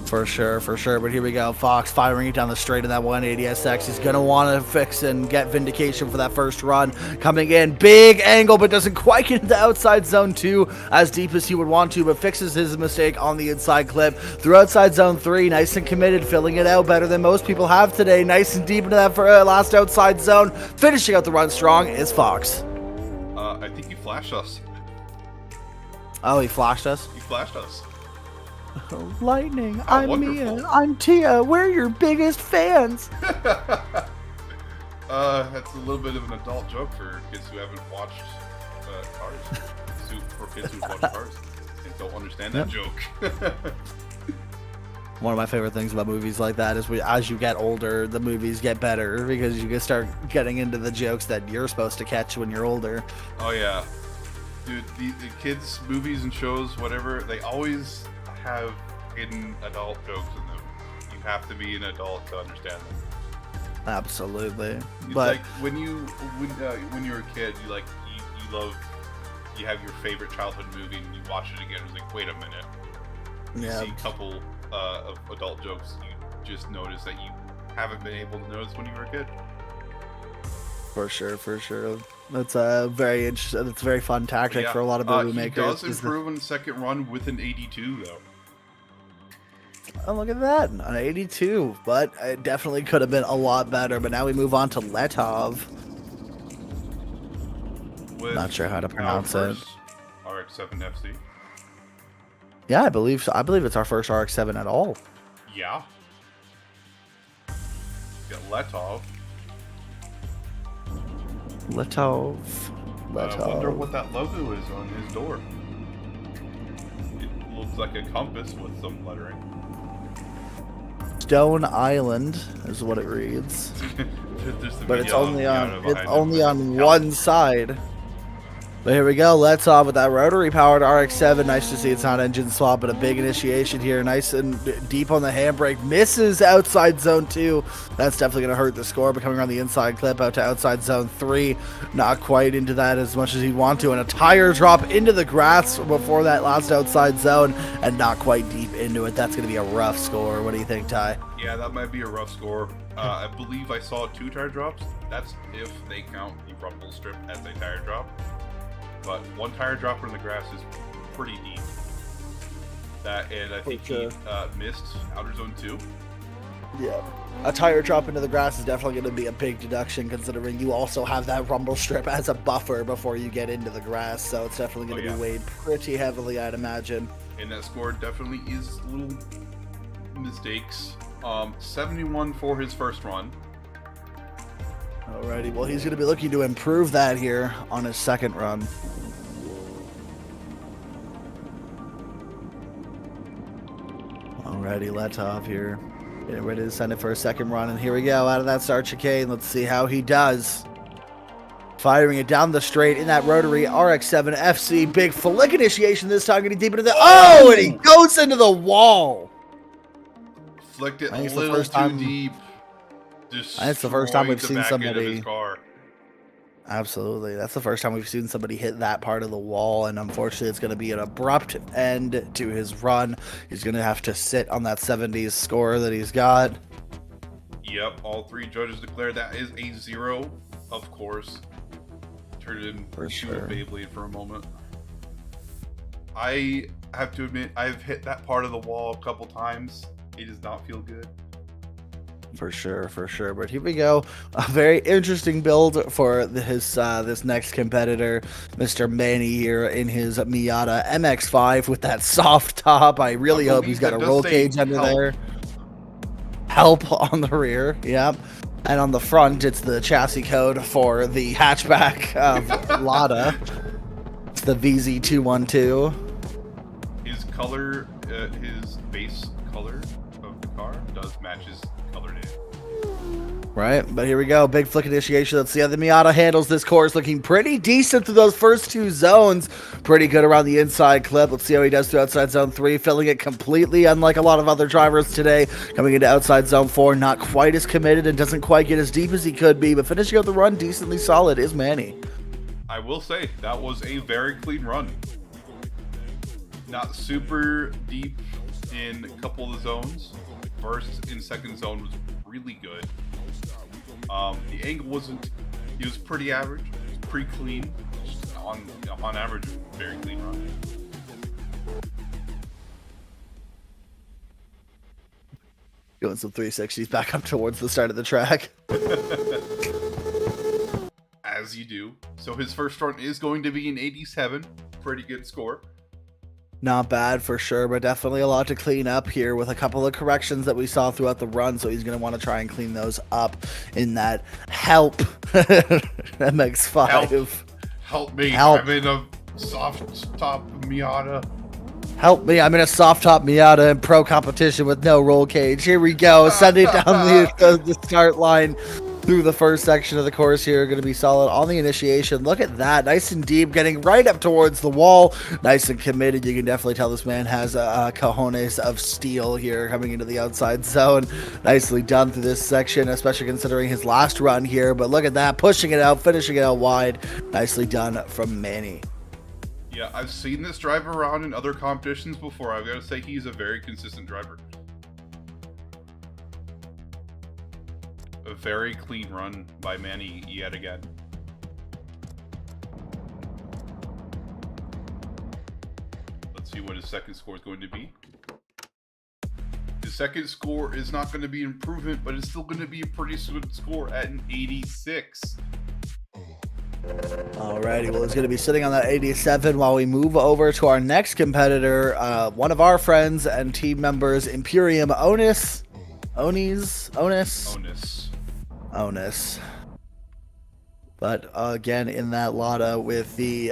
For sure, for sure. But here we go. Fox firing it down the straight in that 180SX. He's going to want to fix and get vindication for that first run. Coming in, big angle, but doesn't quite get into outside zone 2 as deep as he would want to, but fixes his mistake on the inside clip. Through outside zone 3, nice and committed, filling it out better than most people have today. Nice and deep into that last outside zone. Finishing out the run strong is Fox. I think he flashed us. Oh, he flashed us? He flashed us. Lightning, oh, I'm wonderful. Mia, I'm Tia, we're your biggest fans. That's a little bit of an adult joke for kids who haven't watched Cars. For kids who've watched Cars and don't understand that joke. One of my favorite things about movies like that is as you get older, the movies get better because you can start getting into the jokes that you're supposed to catch when you're older. Oh yeah. Dude, the kids' movies and shows, whatever, they always have hidden adult jokes in them. You have to be an adult to understand them. Absolutely. It's but like when you're a kid, you have your favorite childhood movie and you watch it again. It's like, wait a minute. You see a couple of adult jokes you just notice that you haven't been able to notice when you were a kid. For sure, for sure. That's a very interesting. It's a very fun tactic for a lot of movie makers. He does improve in the second run with an 82, though. Oh, look at that, an 82. But it definitely could have been a lot better. But now we move on to Letov. Not sure how to pronounce it. RX-7 FC. Yeah, I believe so. I believe it's our first RX-7 at all. Yeah. Got Letov. Letov. I wonder what that logo is on his door. It looks like a compass with some lettering. Stone Island is what it reads. But it's only on one side. But here we go, Letov with that rotary powered RX-7. Nice to see it's not engine swap, but a big initiation here. Nice and deep on the handbrake. Misses outside zone 2. That's definitely going to hurt the score, but coming around the inside clip out to outside zone 3. Not quite into that as much as he'd want to. And a tire drop into the grass before that last outside zone, and not quite deep into it. That's going to be a rough score. What do you think, Ty? Yeah, that might be a rough score. I believe I saw 2 tire drops. That's if they count the rumble strip as a tire drop. But 1 tire dropper in the grass is pretty deep. And I think he missed outer zone 2. Yeah. A tire drop into the grass is definitely going to be a big deduction, considering you also have that rumble strip as a buffer before you get into the grass. So it's definitely going to be weighed pretty heavily, I'd imagine. And that score definitely is little mistakes. 71 for his first run. Alrighty, well, he's going to be looking to improve that here on his second run. Alrighty, Letov here. Getting ready to send it for a second run, and here we go, out of that start chicane. Let's see how he does. Firing it down the straight in that rotary RX-7 FC. Big flick initiation this time, getting deep into the... Oh, and he goes into the wall! Flicked it a little too deep. That's the first time we've seen somebody. Absolutely. That's the first time we've seen somebody hit that part of the wall, and unfortunately it's going to be an abrupt end to his run. He's going to have to sit on that 70s score that he's got. Yep, all three judges declare that is a 0, of course. Turned it into a Beyblade for a moment. I have to admit, I've hit that part of the wall a couple times. It does not feel good. For sure. But here we go. A very interesting build for this next competitor, Mr. Manny here in his Miata MX-5 with that soft top. I really hope he's got a roll cage under there. Help on the rear, yep. And on the front, it's the chassis code for the hatchback of Lada. It's the VZ212. His color, his base color of the car does match his color name. Right, but here we go. Big flick initiation. Let's see how the Miata handles this course. Looking pretty decent through those first two zones. Pretty good around the inside clip. Let's see how he does through outside zone 3. Filling it completely, unlike a lot of other drivers today. Coming into outside zone 4, not quite as committed and doesn't quite get as deep as he could be. But finishing out the run decently solid is Manny. I will say, that was a very clean run. Not super deep in a couple of the zones. First and second zone was really good. The angle wasn't, it was pretty average, it was pretty clean, just on average, very clean run. Going some 360s back up towards the start of the track. As you do. So his first run is going to be an 87, pretty good score. Not bad for sure, but definitely a lot to clean up here with a couple of corrections that we saw throughout the run. So he's going to want to try and clean those up in that help MX-5. Help me. I'm in a soft top Miata. Help me. I'm in a soft top Miata in pro competition with no roll cage. Here we go. Sending down the start line. Through the first section of the course here, going to be solid on the initiation. Look at that, nice and deep, getting right up towards the wall. Nice and committed. You can definitely tell this man has cojones of steel here coming into the outside zone. Nicely done through this section, especially considering his last run here. But look at that, pushing it out, finishing it out wide. Nicely done from Manny. Yeah, I've seen this driver around in other competitions before. I've got to say he's a very consistent driver. A very clean run by Manny yet again. Let's see what his second score is going to be. His second score is not going to be improvement, but it's still going to be a pretty good score at an 86. Alrighty, well, he's going to be sitting on that 87 while we move over to our next competitor, one of our friends and team members, Imperium Onus. But again, in that Lada with the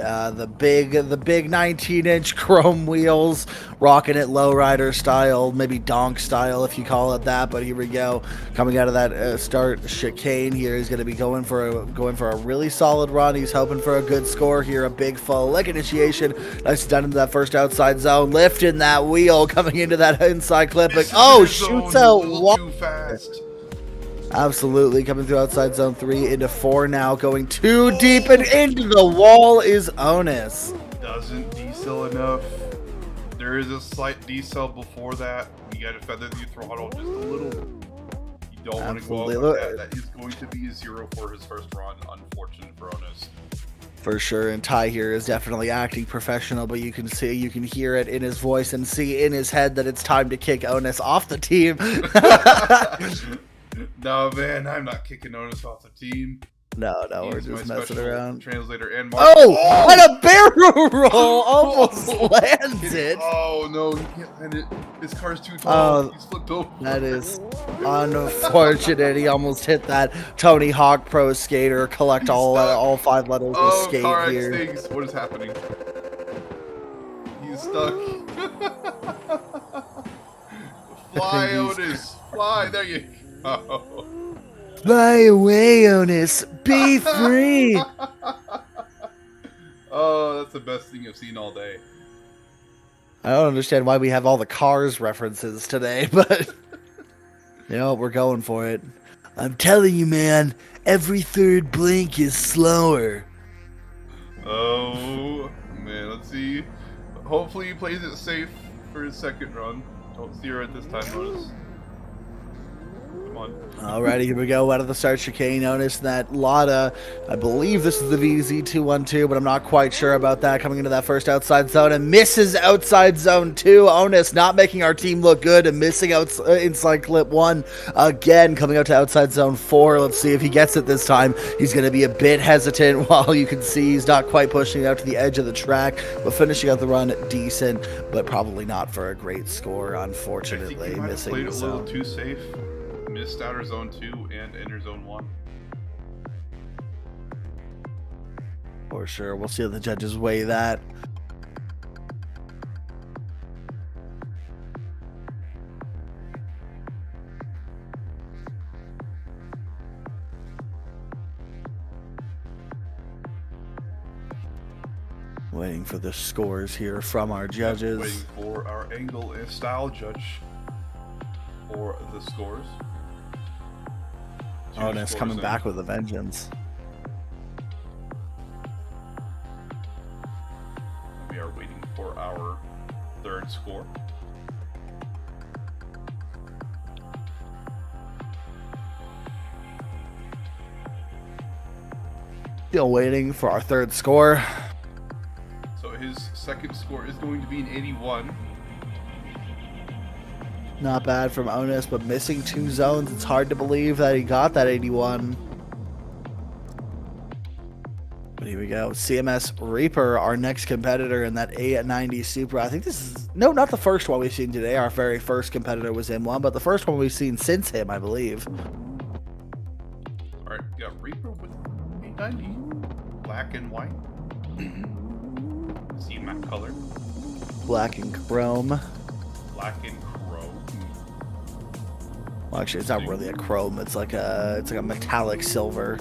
big 19-inch chrome wheels, rocking it lowrider style, maybe donk style if you call it that. But here we go, coming out of that start chicane here, he's going to be going for a really solid run. He's hoping for a good score here, a big full leg initiation. Nice done into that first outside zone, lifting that wheel, coming into that inside clip. Like, oh, shoots out too fast. Absolutely, coming through outside zone 3 into 4 now, going too deep and into the wall is Onus. Doesn't decel enough. There is a slight decel before that. You got to feather the throttle just a little. You don't want to go over that. That is going to be a 0 for his first run. Unfortunate for Onus. For sure, and Ty here is definitely acting professional, but you can hear it in his voice and see in his head that it's time to kick Onus off the team. No, man, I'm not kicking Onus off the team. No, we're just messing around. Translator and Mark. Oh, what a barrel roll! Almost landed. Oh no, he can't land it. His car's too tall. He's flipped over. That is unfortunate. He almost hit that Tony Hawk Pro Skater. Collect all 5 letters of skate car here. Stinks. What is happening? He's stuck. Fly, Otis. Fly. There you go. Fly away, Onus. Be free. Oh, that's the best thing I've seen all day. I don't understand why we have all the Cars references today, but you know, we're going for it. I'm telling you, man, every third blink is slower. Oh, man, let's see. Hopefully he plays it safe for his second run. Don't steer it this time, Notice. Come on. Alrighty, here we go. Out of the start chicane, notice that Lotta, I believe this is the VZ212, but I'm not quite sure about that. Coming into that first outside zone and misses outside zone 2. Onus not making our team look good and missing out inside clip 1 again. Coming out to outside zone 4. Let's see if he gets it this time. He's going to be a bit hesitant while you can see he's not quite pushing it out to the edge of the track, but finishing out the run decent, but probably not for a great score, unfortunately. I think he might have played the a little zone. too safe. Missed outer zone 2 and inner zone 1. For sure. We'll see how the judges weigh that. Waiting for the scores here from our judges. Waiting for our angle and style judge for the scores. Oh, and it's coming back with a vengeance. We are waiting for our third score. Still waiting for our third score. So his second score is going to be an 81. Not bad from Onus, but missing 2 zones. It's hard to believe that he got that 81. But here we go. CMS Reaper, our next competitor in that A90 Supra. I think this is... No, not the first one we've seen today. Our very first competitor was in one, but the first one we've seen since him, I believe. Alright, we got Reaper with A90. Black and white. See map color. Black and chrome. Black and chrome. Well, actually, it's not really a chrome. It's like a metallic silver.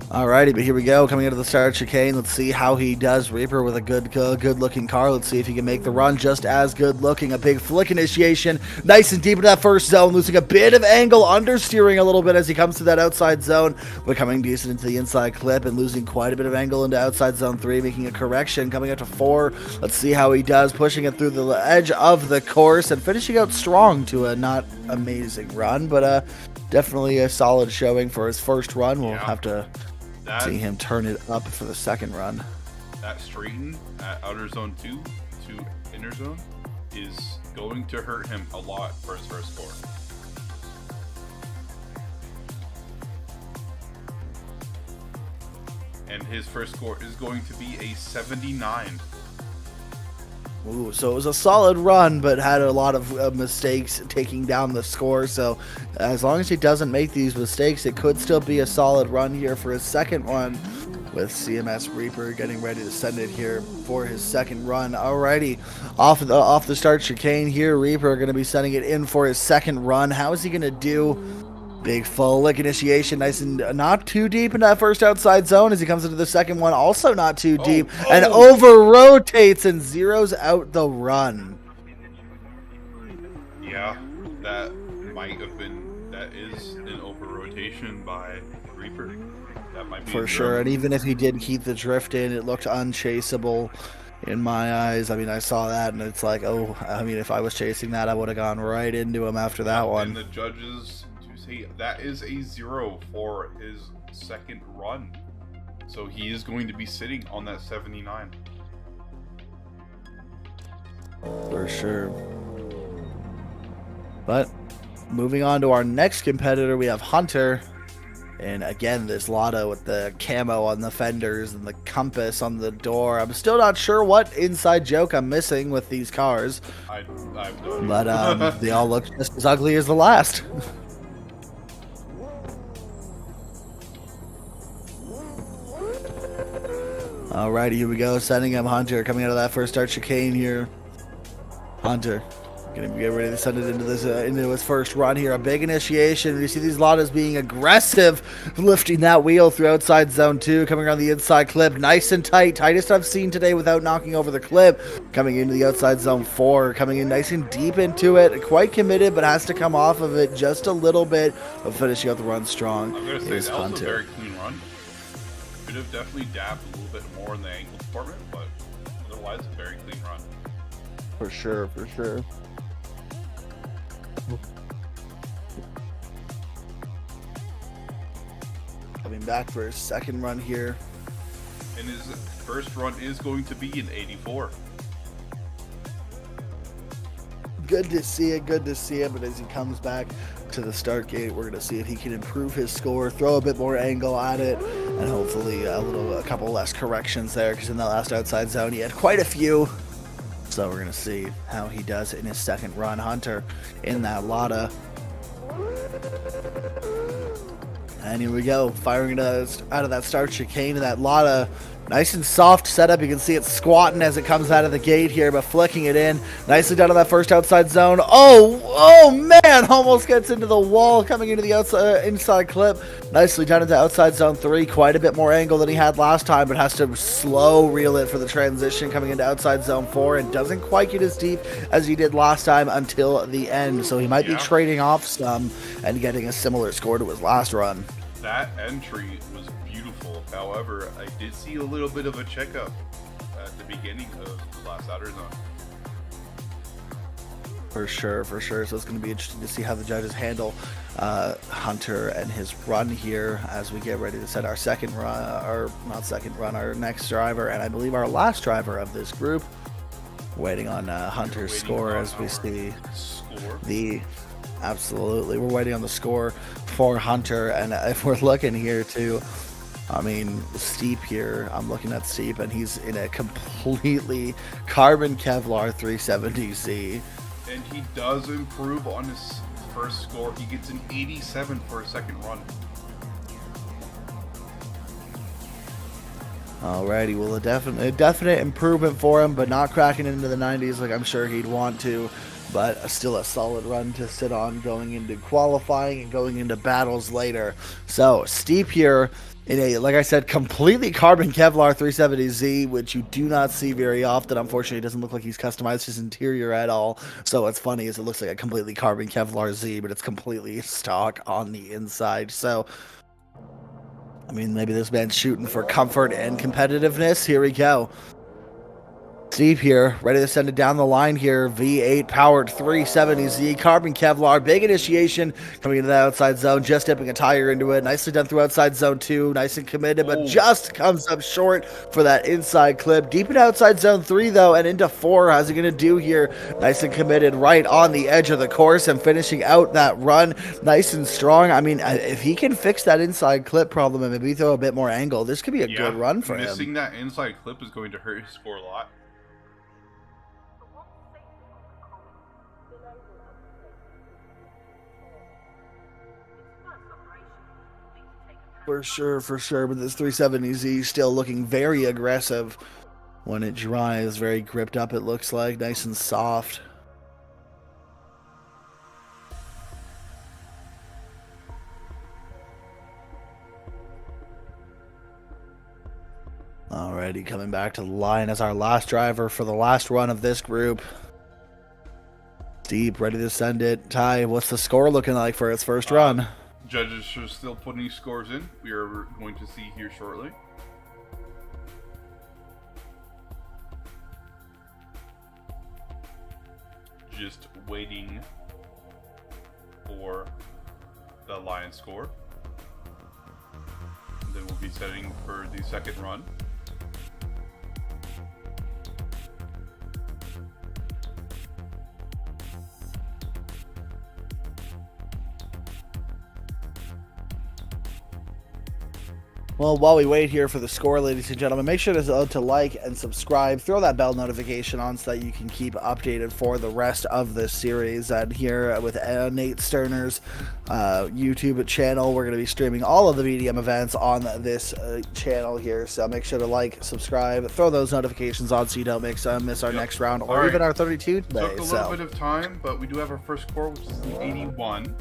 Alrighty, but here we go. Coming into the start chicane. Let's see how he does. Reaper with a good-looking car. Let's see if he can make the run just as good-looking. A big flick initiation. Nice and deep into that first zone. Losing a bit of angle. Understeering a little bit as he comes to that outside zone. Becoming decent into the inside clip and losing quite a bit of angle into outside zone 3. Making a correction. Coming up to 4. Let's see how he does. Pushing it through the edge of the course and finishing out strong to a not amazing run, but definitely a solid showing for his first run. We'll have to... see him turn it up for the second run. That straighten at outer zone 2 to inner zone is going to hurt him a lot for his first score. And his first score is going to be a 79. Ooh, so it was a solid run, but had a lot of mistakes taking down the score. So as long as he doesn't make these mistakes, it could still be a solid run here for his second one, with CMS Reaper getting ready to send it here for his second run. Alrighty, off the start chicane here, Reaper going to be sending it in for his second run. How is he going to do? Big full lick initiation, nice and not too deep in that first outside zone as he comes into the second one, also not too deep, and over rotates and zeroes out the run. Yeah, that might have been, that is an over rotation by Reaper. That might be for sure, and even if he did keep the drift in, it looked unchaseable in my eyes. I mean, I saw that and it's like, oh, I mean, if I was chasing that, I would have gone right into him after that one. And the judges say that is a 0 for his second run. So he is going to be sitting on that 79. For sure. But moving on to our next competitor, we have Hunter. And again, this Lotto with the camo on the fenders and the compass on the door. I'm still not sure what inside joke I'm missing with these cars. But they all look just as ugly as the last. Alrighty, here we go. Sending him Hunter coming out of that first start chicane here. Hunter Gonna get ready to send it into this into his first run here. A big initiation. You see these Ladas being aggressive, lifting that wheel through outside zone 2, coming around the inside clip, nice and tight. Tightest I've seen today without knocking over the clip. Coming into the outside zone 4, coming in nice and deep into it. Quite committed, but has to come off of it just a little bit, but finishing out the run strong. I'm gonna say that was a very clean run. Could have definitely dabbed a little bit more in the angle department, but otherwise a very clean run. For sure, for sure. Coming back for his second run here. And his first run is going to be an 84. Good to see it, good to see it. But as he comes back to the start gate, we're going to see if he can improve his score, throw a bit more angle at it, and hopefully a couple less corrections there, because in the last outside zone he had quite a few. So we're going to see how he does in his second run. Hunter in that Lada. And here we go, firing out of that start chicane, that Lada. Nice and soft setup. You can see it squatting as it comes out of the gate here, but flicking it in. Nicely done on that first outside zone. Oh man, almost gets into the wall, coming into the inside clip. Nicely done into outside zone 3. Quite a bit more angle than he had last time, but has to slow reel it for the transition coming into outside zone 4, and doesn't quite get as deep as he did last time until the end. So he might be trading off some and getting a similar score to his last run. That entry was beautiful. However, I did see a little bit of a checkup at the beginning of the last outer zone. For sure, for sure. So it's going to be interesting to see how the judges handle Hunter and his run here as we get ready to set our second run, or not second run, our next driver, and I believe our last driver of this group. Waiting on Hunter's score as we see the... Absolutely. We're waiting on the score for Hunter, and if we're looking here too, I mean, Steep here, I'm looking at Steep, and he's in a completely carbon Kevlar 370Z. And he does improve on his first score. He gets an 87 for a second run. Alrighty, well, a definite improvement for him, but not cracking into the 90s like I'm sure he'd want to. But still a solid run to sit on going into qualifying and going into battles later. So Steep here in a, like I said, completely carbon Kevlar 370Z, which you do not see very often. Unfortunately, it doesn't look like he's customized his interior at all. So what's funny is it looks like a completely carbon Kevlar Z, but it's completely stock on the inside. So, I mean, maybe this man's shooting for comfort and competitiveness. Here we go. Steve here, ready to send it down the line here. V8 powered 370Z, carbon Kevlar, big initiation coming into the outside zone, just dipping a tire into it. Nicely done through outside zone 2, nice and committed, but just comes up short for that inside clip. Deep in outside zone 3 though, and into 4. How's he going to do here? Nice and committed right on the edge of the course and finishing out that run nice and strong. I mean, if he can fix that inside clip problem and maybe throw a bit more angle, this could be a good run for him. Missing that inside clip is going to hurt his score a lot. For sure, but this 370Z still looking very aggressive when it dries, very gripped up it looks like, nice and soft. Alrighty, coming back to the line as our last driver for the last run of this group. Deep, ready to send it. Ty, what's the score looking like for its first run? Judges are still putting scores in. We are going to see here shortly. Just waiting for the line score. And then we'll be setting for the second run. Well, while we wait here for the score, ladies and gentlemen, make sure to like and subscribe. Throw that bell notification on so that you can keep updated for the rest of this series. And here with Nate Sterner's YouTube channel, we're going to be streaming all of the medium events on this channel here. So make sure to like, subscribe, throw those notifications on so you don't miss our next round or even our 32 today. Took a little bit of time, but we do have our first score, which is the 81.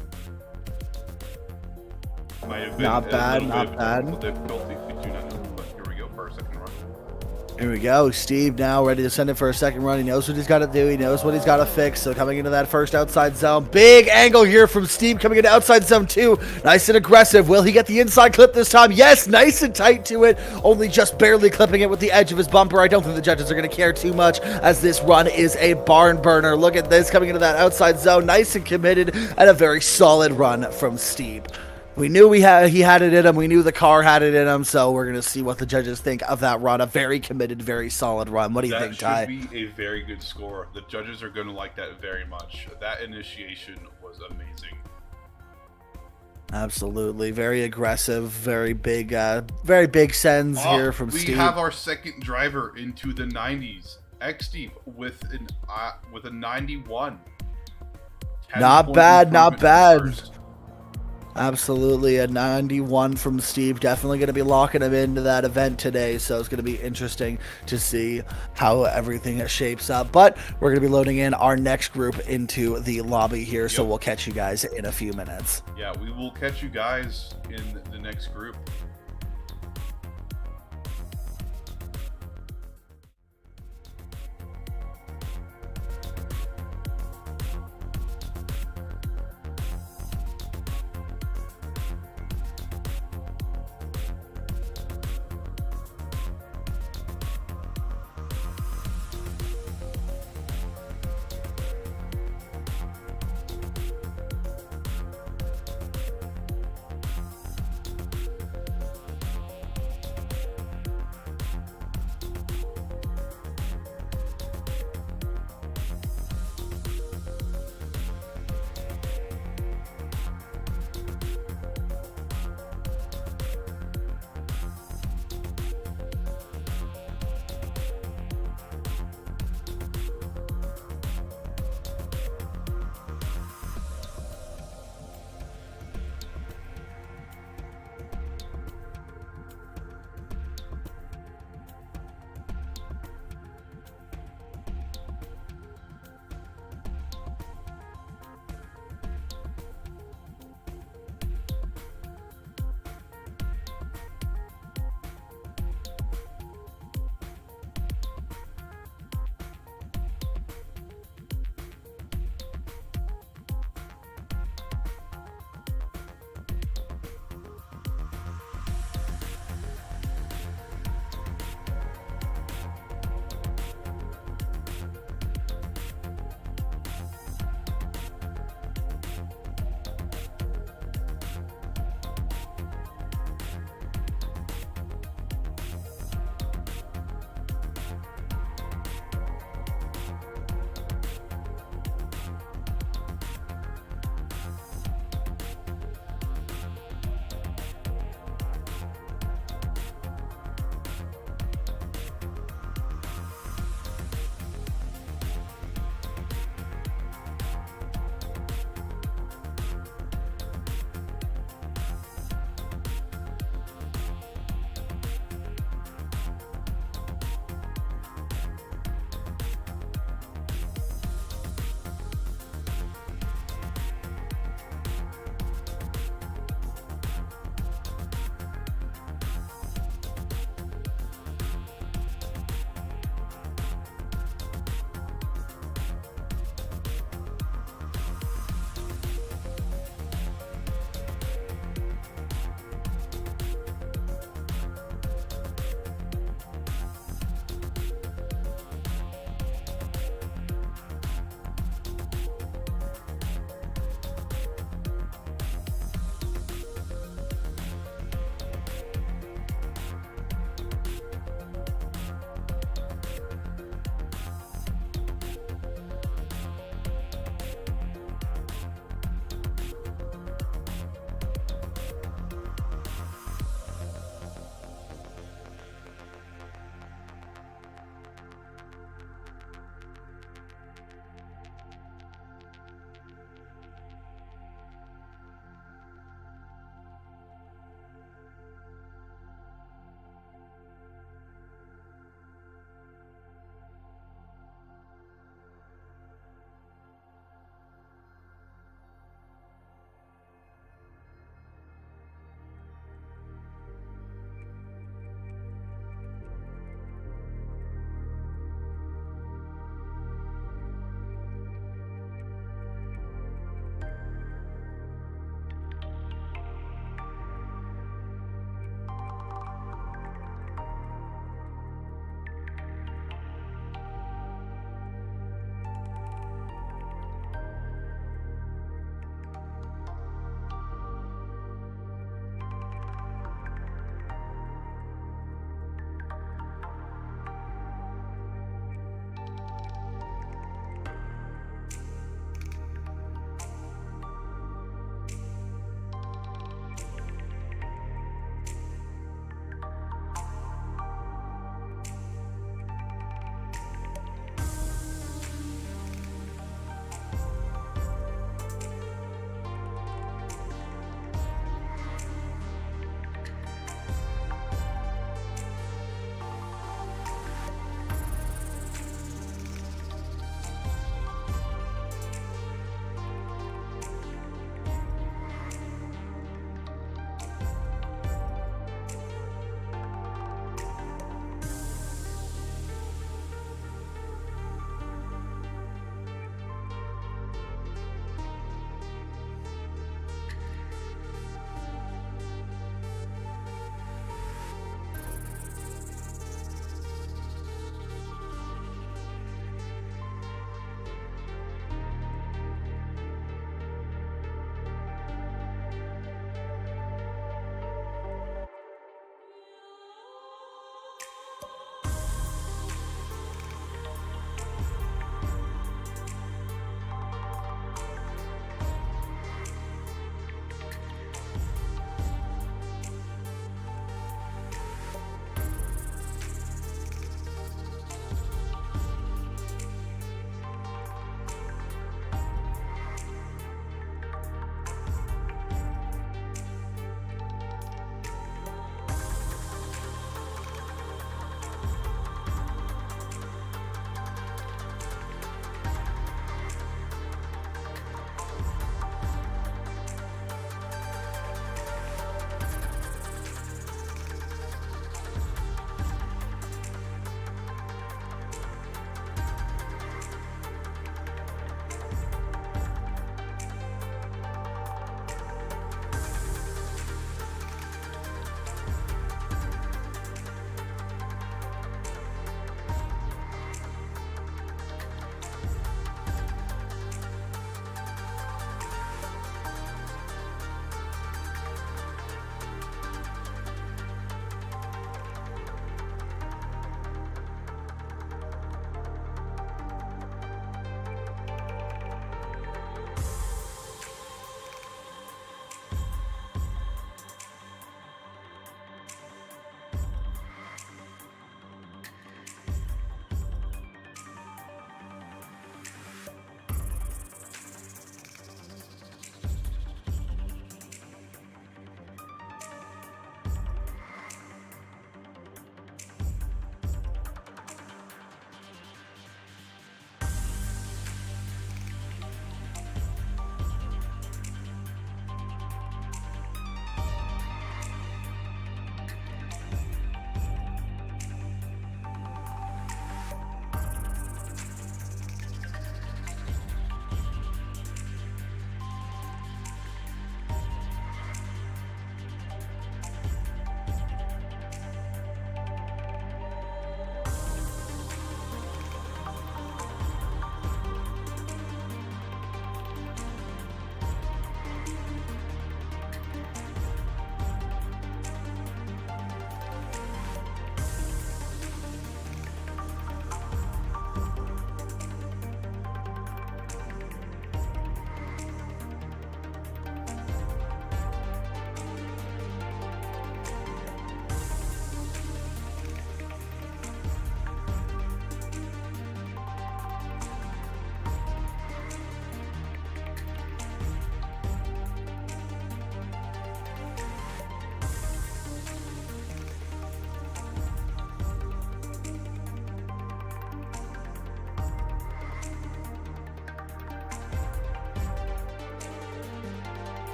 Might have been not bad. Difficulty if we do not know, but here we go for our second run. Here we go. Steve now ready to send it for a second run. He knows what he's got to do. He knows what he's got to fix. So coming into that first outside zone. Big angle here from Steve coming into outside zone 2. Nice and aggressive. Will he get the inside clip this time? Yes, nice and tight to it. Only just barely clipping it with the edge of his bumper. I don't think the judges are going to care too much as this run is a barn burner. Look at this coming into that outside zone. Nice and committed and a very solid run from Steve. We knew he had it in him. We knew the car had it in him. So we're going to see what the judges think of that run. A very committed, very solid run. What do you think, Ty? That should be a very good score. The judges are going to like that very much. That initiation was amazing. Absolutely. Very aggressive. Very big sends here from Steve. We have our second driver into the 90s. X-Steve with a 91. Not bad, not bad. First. Absolutely, a 91 from Steve. Definitely going to be locking him into that event today, so it's going to be interesting to see how everything shapes up. But we're going to be loading in our next group into the lobby here, so we'll catch you guys in a few minutes. Yeah, we will catch you guys in the next group.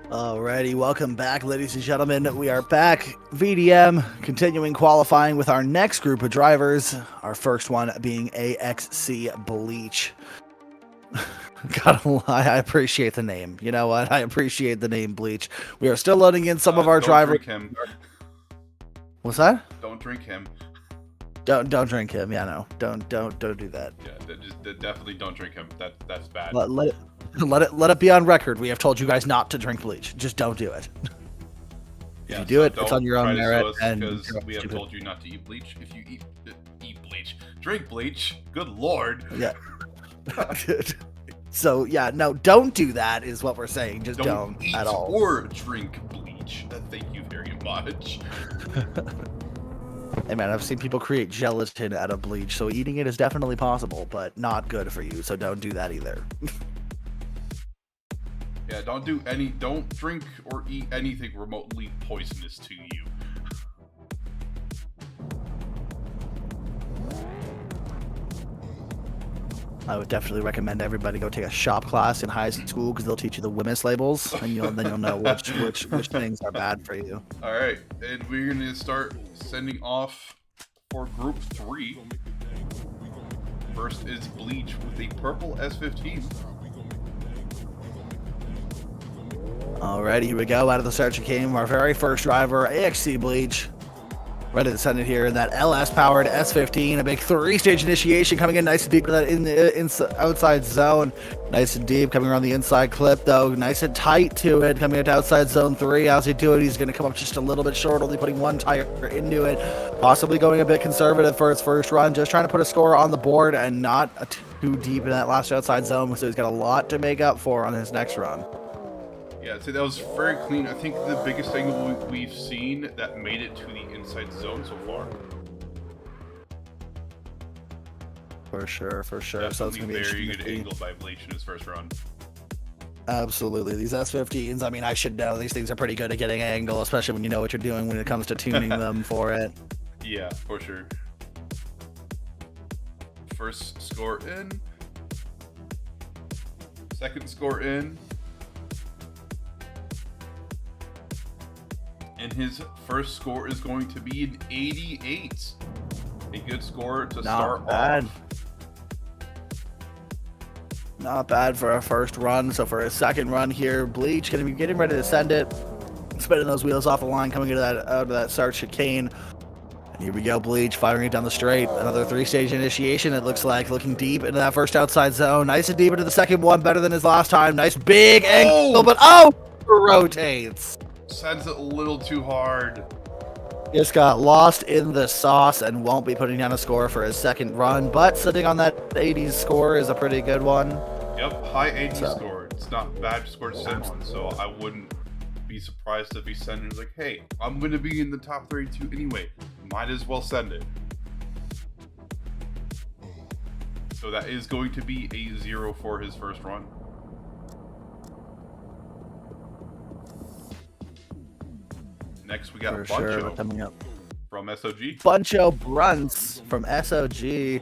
Alrighty, welcome back, ladies and gentlemen. We are back, VDM, continuing qualifying with our next group of drivers. Our first one being AXC Bleach. Gotta lie, I appreciate the name. You know what? I appreciate the name Bleach. We are still loading in some of our drivers. Drink him. What's that? Don't drink him. Don't drink him. Yeah, no, don't do that. Yeah, definitely don't drink him. That's bad. Let it be on record. We have told you guys not to drink bleach. Just don't do it. If you do it, it's on your own merit. And because we have told you not to eat bleach. If you eat bleach, drink bleach. Good lord. Yeah. So yeah, no, don't do that. Is what we're saying. Just don't eat at all. Or drink bleach. Thank you very much. Hey man, I've seen people create gelatin out of bleach, so eating it is definitely possible, but not good for you. So don't do that either. Yeah, don't drink or eat anything remotely poisonous to you. I would definitely recommend everybody go take a shop class in high school because they'll teach you the women's labels, and then you'll know which things are bad for you. All right, and we're gonna start sending off for Group 3. First is Bleach with a purple S15. Alrighty, here we go. Out of the search came our very first driver, AXC Bleach. Ready to send it here in that LS-powered S15. A big 3-stage initiation coming in nice and deep in the outside zone. Nice and deep, coming around the inside clip, though. Nice and tight to it, coming into outside zone 3. As he do it, he's going to come up just a little bit short, only putting one tire into it. Possibly going a bit conservative for his first run. Just trying to put a score on the board and not too deep in that last outside zone. So he's got a lot to make up for on his next run. Yeah, I'd say that was very clean. I think the biggest thing we've seen that made it to the inside zone so far. For sure. Definitely So it's going to be very good angle by Bleach in his first run. Absolutely. These S15s, I mean, I should know these things are pretty good at getting angle, especially when you know what you're doing when it comes to tuning them for it. Yeah, for sure. First score in. Second score in. And his first score is going to be an 88. A good score to start off. Not bad for a first run. So for his second run here, Bleach going to be getting ready to send it. Spinning those wheels off the line, coming into out of that start chicane. And here we go, Bleach firing it down the straight. Another 3-stage initiation, it looks like. Looking deep into that first outside zone. Nice and deep into the second one. Better than his last time. Nice big angle, but rotates. Sends it a little too hard. Just got lost in the sauce and won't be putting down a score for his second run, but sitting on that 80s score is a pretty good one. Yep, high 80s score. It's not bad score to send one, so I wouldn't be surprised if he sends like, hey, I'm going to be in the top 32 anyway. Might as well send it. So that is going to be a 0 for his first run. Next, we got Buncho coming up from SOG. Buncho Brunts from SOG.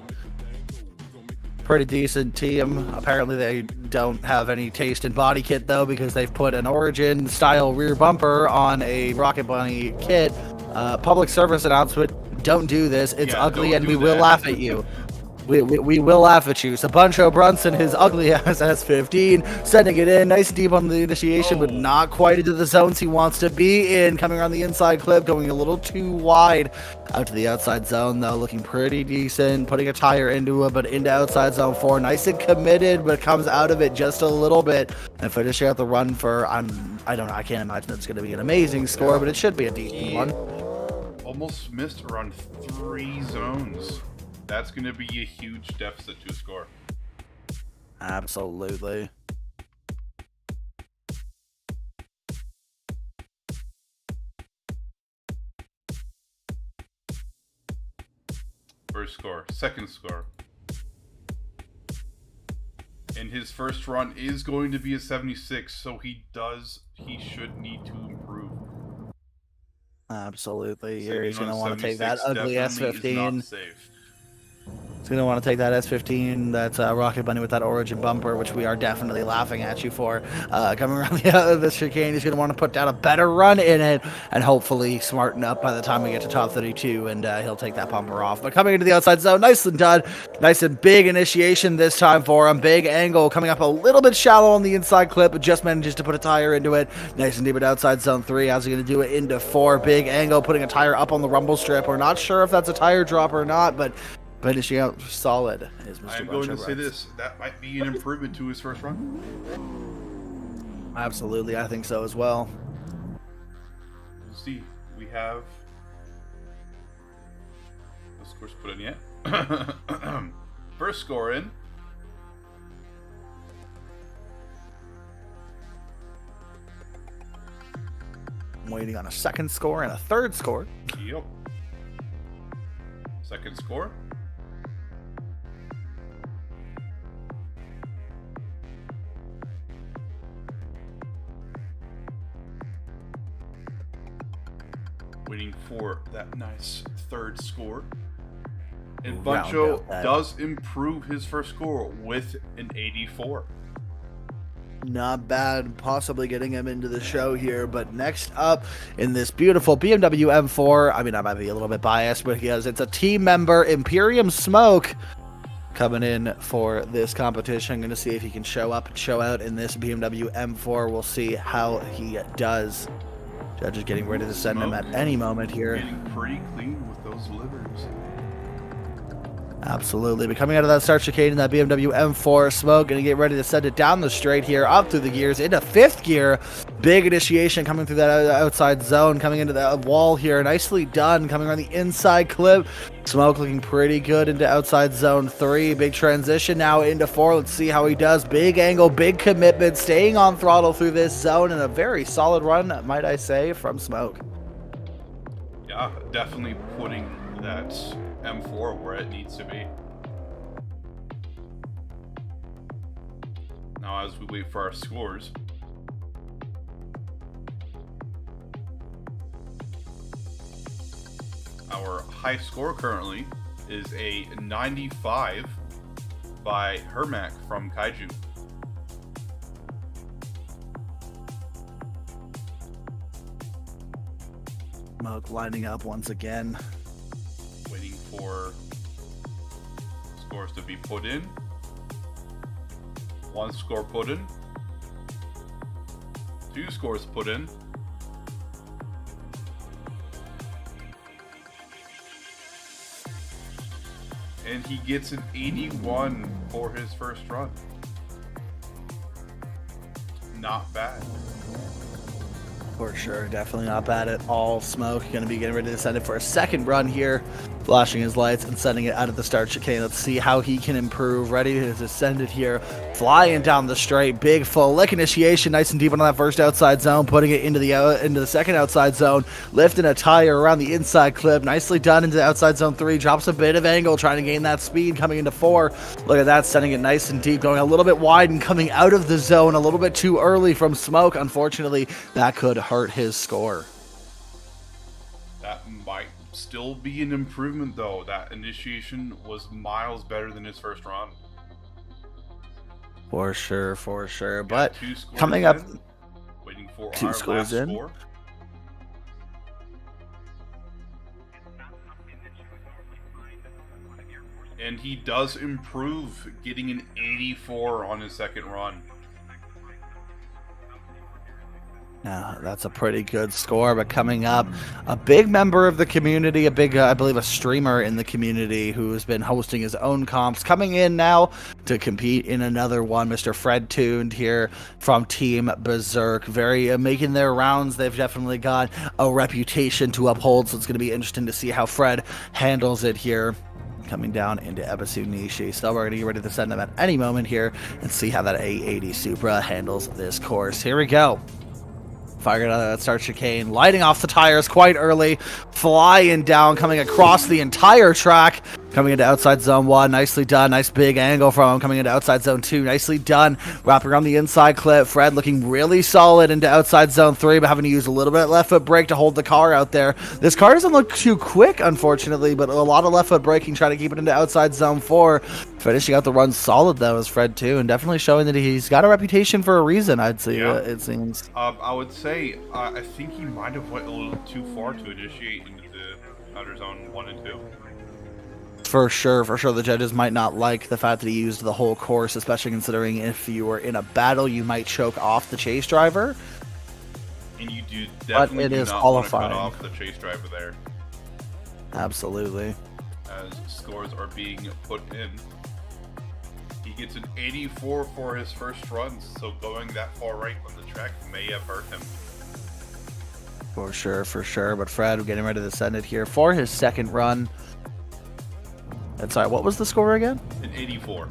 Pretty decent team. Apparently, they don't have any taste in body kit, though, because they've put an Origin-style rear bumper on a Rocket Bunny kit. Public service announcement, don't do this. It's ugly, and we will laugh at you. We will laugh at you. So Buncho Brunson, his ugly ass S15, sending it in nice and deep on the initiation, but not quite into the zones he wants to be in. Coming around the inside clip, going a little too wide. Out to the outside zone, though, looking pretty decent. Putting a tire into it, but into outside zone 4. Nice and committed, but comes out of it just a little bit. And finishing out the run for, I don't know, I can't imagine it's going to be an amazing score, but it should be a decent one. Almost missed around 3 zones. That's going to be a huge deficit to a score. Absolutely. First score, second score. And his first run is going to be a 76, so he should need to improve. Absolutely. Here he's going to want to take that ugly S15. He's going to want to take that S15, that's Rocket Bunny with that Origin bumper, which we are definitely laughing at you for. Coming around the chicane, he's going to want to put down a better run in it and hopefully smarten up by the time we get to top 32, and he'll take that bumper off. But coming into the outside zone, nicely done. Nice and big initiation this time for him. Big angle coming up a little bit shallow on the inside clip, but just manages to put a tire into it. Nice and deep at outside zone 3. How's he going to do it into 4? Big angle, putting a tire up on the rumble strip. We're not sure if that's a tire drop or not, but finishing out solid is Mr. I'm going to say this. That might be an improvement to his first run. Absolutely, I think so as well. We'll see. We have... No scores put in yet. First score in. I'm waiting on a second score and a third score. Yep. Second score. Waiting for that nice third score. And Buncho does improve his first score with an 84. Not bad, possibly getting him into the show here. But next up in this beautiful BMW M4, I mean, I might be a little bit biased, but it's a team member, Imperium Smoke, coming in for this competition. I'm going to see if he can show up and show out in this BMW M4. We'll see how he does. Judge is getting ready to send him at any moment here. Getting pretty clean with those livers. Absolutely. But coming out of that start chicane in that BMW M4, Smoke going to get ready to send it down the straight here, up through the gears, into fifth gear. Big initiation coming through that outside zone, coming into the wall here. Nicely done, coming around the inside clip. Smoke looking pretty good into outside zone 3. Big transition now into 4. Let's see how he does. Big angle, big commitment, staying on throttle through this zone, and a very solid run, might I say, from Smoke. Yeah, definitely putting that M4 where it needs to be. Now as we wait for our scores, our high score currently is a 95 by Hermac from Kaiju. Smoke lining up once again. Waiting for scores to be put in. One score put in. Two scores put in. And he gets an 81 for his first run. Not bad. For sure, definitely not bad at all. Smoke going to be getting ready to send it for a second run here, flashing his lights and sending it out of the start chicane. Let's see how he can improve. Ready to send it here, flying down the straight, big full lick initiation, nice and deep on that first outside zone, putting it into the second outside zone, lifting a tire around the inside clip, nicely done into the outside zone 3, drops a bit of angle, trying to gain that speed, coming into 4. Look at that, sending it nice and deep, going a little bit wide and coming out of the zone a little bit too early from Smoke. Unfortunately, that could hurt his score. That might still be an improvement though. That initiation was miles better than his first run. For sure. But coming up, waiting for two our scores last in. Score. And he does improve, getting an 84 on his second run. Yeah, that's a pretty good score. But coming up, a big member of the community, a big, I believe, a streamer in the community who has been hosting his own comps, coming in now to compete in another one. Mr. Fred Tuned here from Team Berserk, very making their rounds. They've definitely got a reputation to uphold, so it's going to be interesting to see how Fred handles it here. Coming down into Ebisu Nishi. So we're going to get ready to send them at any moment here and see how that A80 Supra handles this course. Here we go. Firing out of that start chicane, lighting off the tires quite early, flying down, coming across the entire track, coming into outside zone 1. Nicely done. Nice big angle from him coming into outside zone 2. Nicely done. Wrapping around the inside clip. Fred looking really solid into outside zone 3, but having to use a little bit of left foot brake to hold the car out there. This car doesn't look too quick, unfortunately, but a lot of left foot braking trying to keep it into outside zone 4. Finishing out the run solid, though, is Fred, too, and definitely showing that he's got a reputation for a reason, I'd say, it seems. I would say, I think he might have went a little too far to initiate into outer zone 1 and 2. For sure. The judges might not like the fact that he used the whole course, especially considering if you were in a battle, you might choke off the chase driver. And you definitely do not want to cut off the chase driver there. Absolutely. As scores are being put in. He gets an 84 for his first run, so going that far right on the track may have hurt him. For sure. But Fred getting ready to send it here for his second run. And sorry, what was the score again? An 84.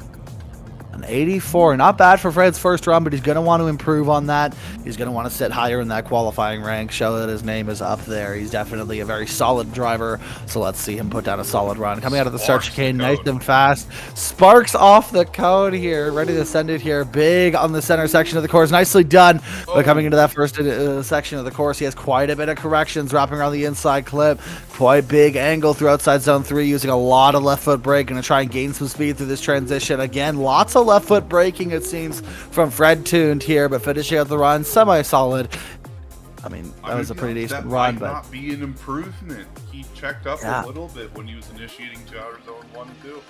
An 84. Not bad for Fred's first run, but he's going to want to improve on that. He's going to want to sit higher in that qualifying rank, show that his name is up there. He's definitely a very solid driver, so let's see him put down a solid run. Coming out of the start chicane, nice and fast. Sparks off the cone here, ready to send it here. Big on the center section of the course. Nicely done. But coming into that first section of the course, he has quite a bit of corrections, wrapping around the inside clip. Quite big angle through outside zone 3, using a lot of left foot brake. Going to try and gain some speed through this transition. Again, lots of left foot braking, it seems, from Fred Tuned here, but finishing out the run semi-solid. I mean, that was a pretty decent run, but that might not be an improvement. He checked up a little bit when he was initiating to outer zone 1 and 2.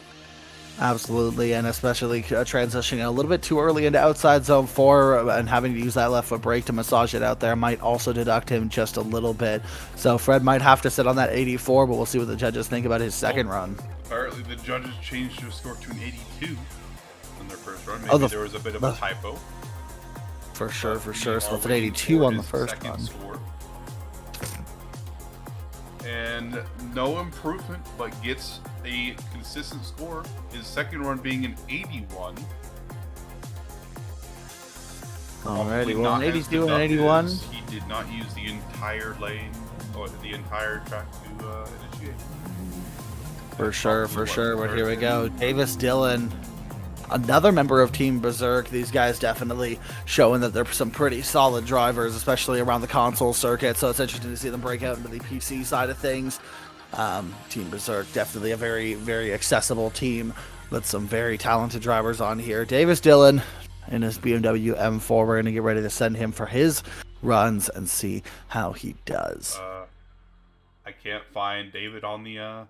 Absolutely, and especially transitioning a little bit too early into outside zone 4 and having to use that left foot brake to massage it out there might also deduct him just a little bit. So Fred might have to sit on that 84, but we'll see what the judges think about his second run. Apparently the judges changed his score to an 82 in their first run. Maybe there was a bit of a typo. For sure. So it's an 82 on the first run. Score. And no improvement, but gets a consistent score. His second run being an 81. Alrighty, well, an 82 and an 81. He did not use the entire lane or the entire track to initiate. For sure. But here we go. Davis Dillon, another member of Team Berserk. These guys definitely showing that they're some pretty solid drivers, especially around the console circuit. So it's interesting to see them break out into the PC side of things. Team Berserk, definitely a very, very accessible team with some very talented drivers on here. Davis Dillon in his BMW M4. We're going to get ready to send him for his runs and see how he does. I can't find David on the...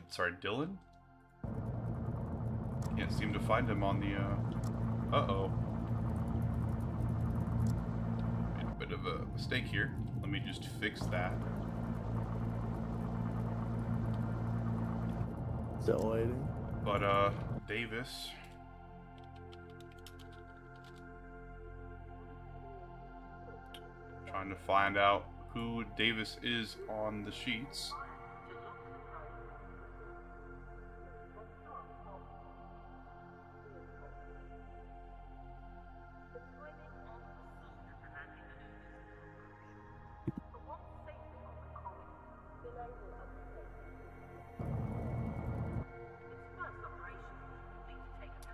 sorry, Dylan? Can't seem to find him on the, uh-oh. Made a bit of a mistake here. Let me just fix that. Still waiting. But, Davis... Trying to find out who Davis is on the sheets.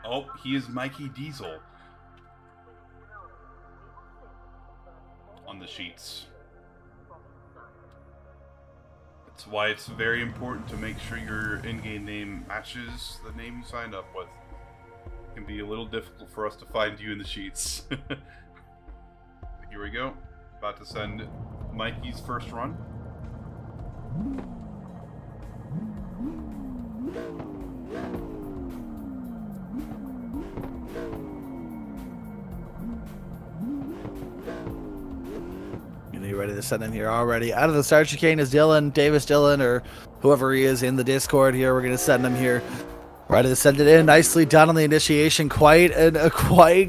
Oh, he is Mikey Diesel on the sheets. That's why it's very important to make sure your in-game name matches the name you signed up with. It can be a little difficult for us to find you in the sheets. Here we go. About to send Mikey's first run. You ready to send him here already? Out of the start chicane is Dylan, Davis Dillon, or whoever he is in the Discord here. We're going to send him here. Ready to send it in. Nicely done on the initiation. Quite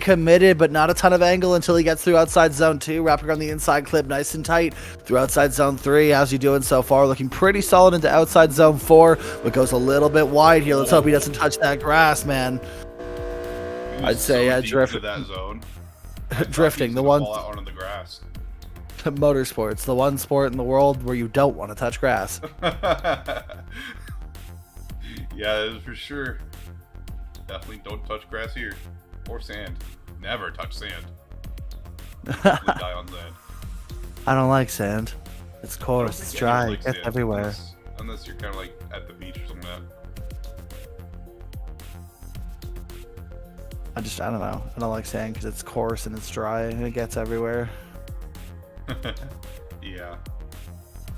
committed, but not a ton of angle until he gets through outside zone 2. Wrapping on the inside clip nice and tight through outside zone 3. How's he doing so far? Looking pretty solid into outside zone 4, but goes a little bit wide here. Let's hope he doesn't touch that grass, man. I'd say drifting that zone. Drifting, the one. Fall out onto the grass. Motorsports, the one sport in the world where you don't want to touch grass. Yeah, that is for sure. Definitely don't touch grass here. Or sand. Never touch sand. Definitely die on sand. I don't like sand. It's coarse, it's dry, Like it's sand, everywhere. unless you're kind of like at the beach or something like I don't know. I don't like sand because it's coarse and it's dry and it gets everywhere. that. Yeah.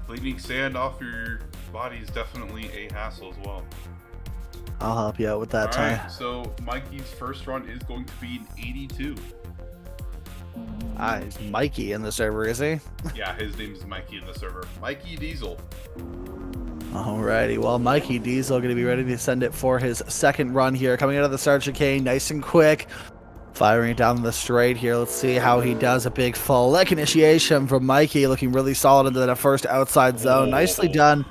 Cleaning sand off your body is definitely a hassle as well. I'll help you out with that time. Alright, so Mikey's first run is going to be an 82. Ah, he's Mikey in the server, is he? Yeah, his name is Mikey in the server. Mikey Diesel. Alrighty, well, Mikey Diesel going to be ready to send it for his second run here. Coming out of the start chicane, nice and quick. Firing it down the straight here. Let's see how he does. A big full leg initiation from Mikey, looking really solid into that first outside zone. Nicely done.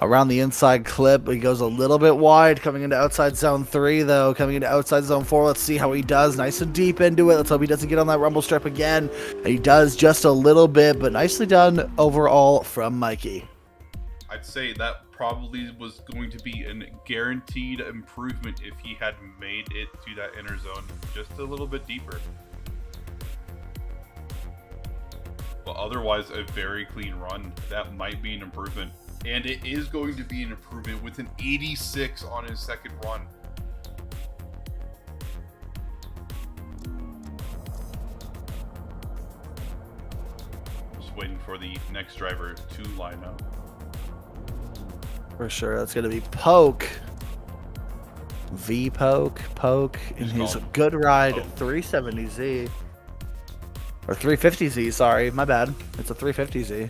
Around the inside clip, he goes a little bit wide. Coming into outside zone 3, though. Coming into outside zone 4, let's see how he does. Nice and deep into it. Let's hope he doesn't get on that rumble strip again. And he does just a little bit, but nicely done overall from Mikey. I'd say that probably was going to be a guaranteed improvement if he had made it to that inner zone just a little bit deeper. But otherwise, a very clean run. That might be an improvement. And it is going to be an improvement with an 86 on his second run. Just waiting for the next driver to line up. For sure, that's going to be Poke. Poke in his good ride 370Z. Or 350Z, sorry, my bad. It's a 350Z.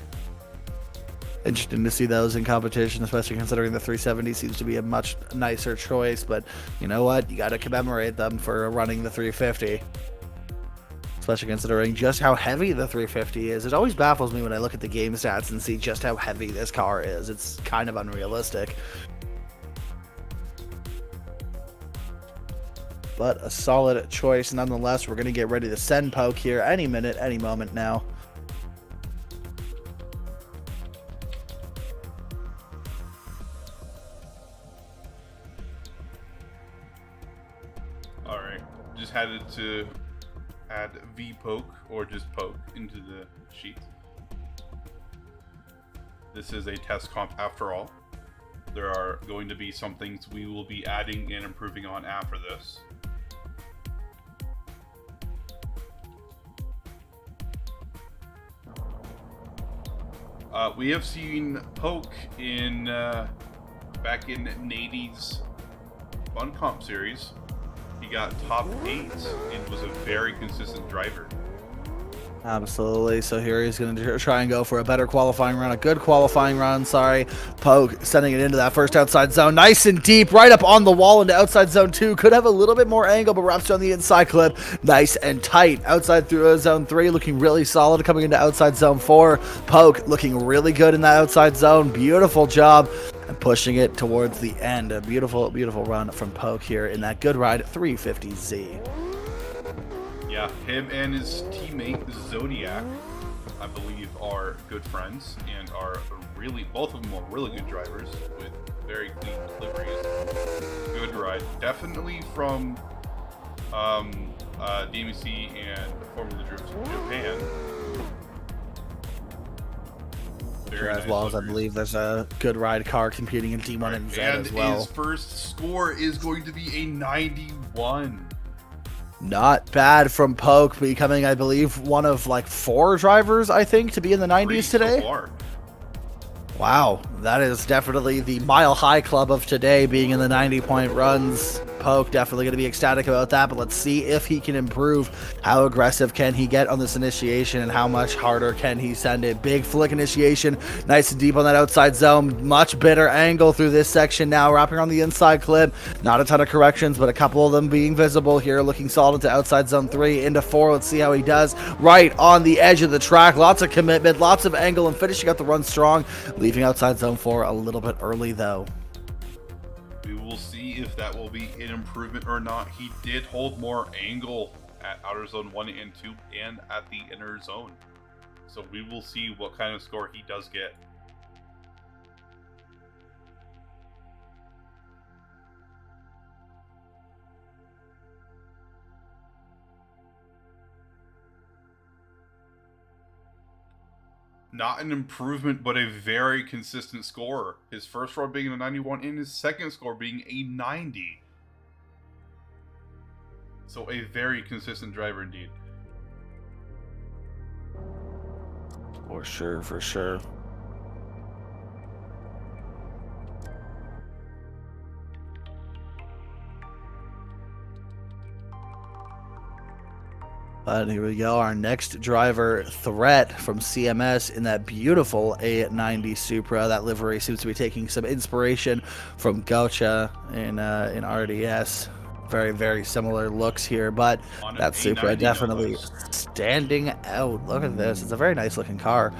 Interesting to see those in competition, especially considering the 370 seems to be a much nicer choice, but you know what? You got to commemorate them for running the 350. Especially considering just how heavy the 350 is. It always baffles me when I look at the game stats and see just how heavy this car is. It's kind of unrealistic. But a solid choice nonetheless. We're going to get ready to send Poke here any minute, any moment now. Alright, just had to add V-Poke or just Poke into the sheet. This is a test comp after all. There are going to be some things we will be adding and improving on after this. We have seen Poke in back in Nady's Fun Comp series. He got top 8 and was a very consistent driver. Absolutely. So here he's going to try and go for a better qualifying run, a good qualifying run. Sorry, Poke sending it into that first outside zone, nice and deep, right up on the wall into outside zone 2. Could have a little bit more angle, but wraps on the inside clip, nice and tight. Outside through zone 3, looking really solid. Coming into outside zone 4, Poke looking really good in that outside zone. Beautiful job. And pushing it towards the end. A beautiful, beautiful run from Poke here in that good ride 350Z. Yeah, him and his teammate Zodiac, I believe, are good friends and are really, both of them are really good drivers with very clean deliveries. Good ride. Definitely from DMC and Formula Drift Japan. Very as well as I believe there's a good ride car competing in T1 and Z as well. And his first score is going to be a 91. Not bad from Poke, becoming, I believe, one of like 4 drivers, I think, to be in the 90s today. So far. Wow, that is definitely the Mile High Club of today, being in the 90-point runs. Poke definitely going to be ecstatic about that, but let's see if he can improve. How aggressive can he get on this initiation, and how much harder can he send it? Big flick initiation, nice and deep on that outside zone. Much better angle through this section now, wrapping on the inside clip. Not a ton of corrections, but a couple of them being visible here. Looking solid into outside zone 3, into 4. Let's see how he does. Right on the edge of the track. Lots of commitment, lots of angle, and finishing out the run strong. Leaving outside zone 4 a little bit early, though. We will see if that will be an improvement or not. He did hold more angle at outer zone 1 and 2 and at the inner zone. So we will see what kind of score he does get. Not an improvement, but a very consistent score. His first score being a 91 and his second score being a 90. So a very consistent driver indeed. For sure, for sure. And here we go, our next driver, Threat from CMS in that beautiful A90 Supra. That livery seems to be taking some inspiration from Gaucha in RDS. Very, very similar looks here, but that Supra definitely standing out. Look at this. It's a very nice looking car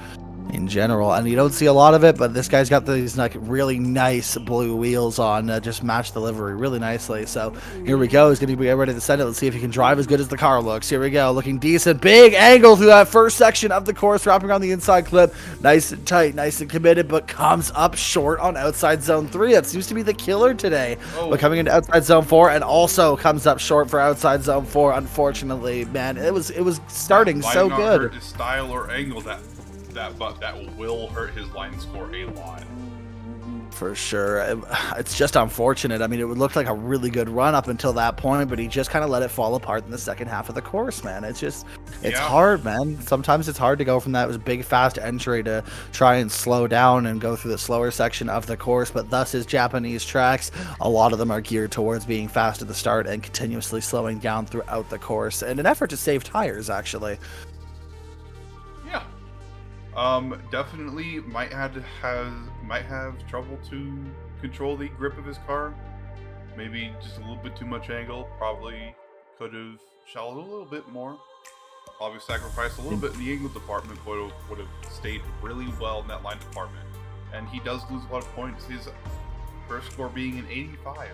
in general, and you don't see a lot of it, but this guy's got these like really nice blue wheels on, just match the livery really nicely. So here we go. He's gonna be ready to send it. Let's see if he can drive as good as the car looks. Here we go, looking decent. Big angle through that first section of the course, wrapping around the inside clip, nice and tight, nice and committed, but comes up short on outside zone 3. That seems to be the killer today. But coming into outside zone 4, and also comes up short for outside zone 4. Unfortunately, man, it was starting so good. Not hurt his style or angle that will hurt his line score a lot. For sure. It's just unfortunate. I mean, it would look like a really good run up until that point, but he just kind of let it fall apart in the second half of the course, man. It's hard, man. Sometimes it's hard to go from that big fast entry to try and slow down and go through the slower section of the course, but thus is Japanese tracks. A lot of them are geared towards being fast at the start and continuously slowing down throughout the course in an effort to save tires, actually. Yeah. Definitely might have trouble to control the grip of his car. Maybe just a little bit too much angle. Probably could have shallowed a little bit more. Probably sacrificed a little bit in the angle department, but would have stayed really well in that line department. And he does lose a lot of points. His first score being an 85.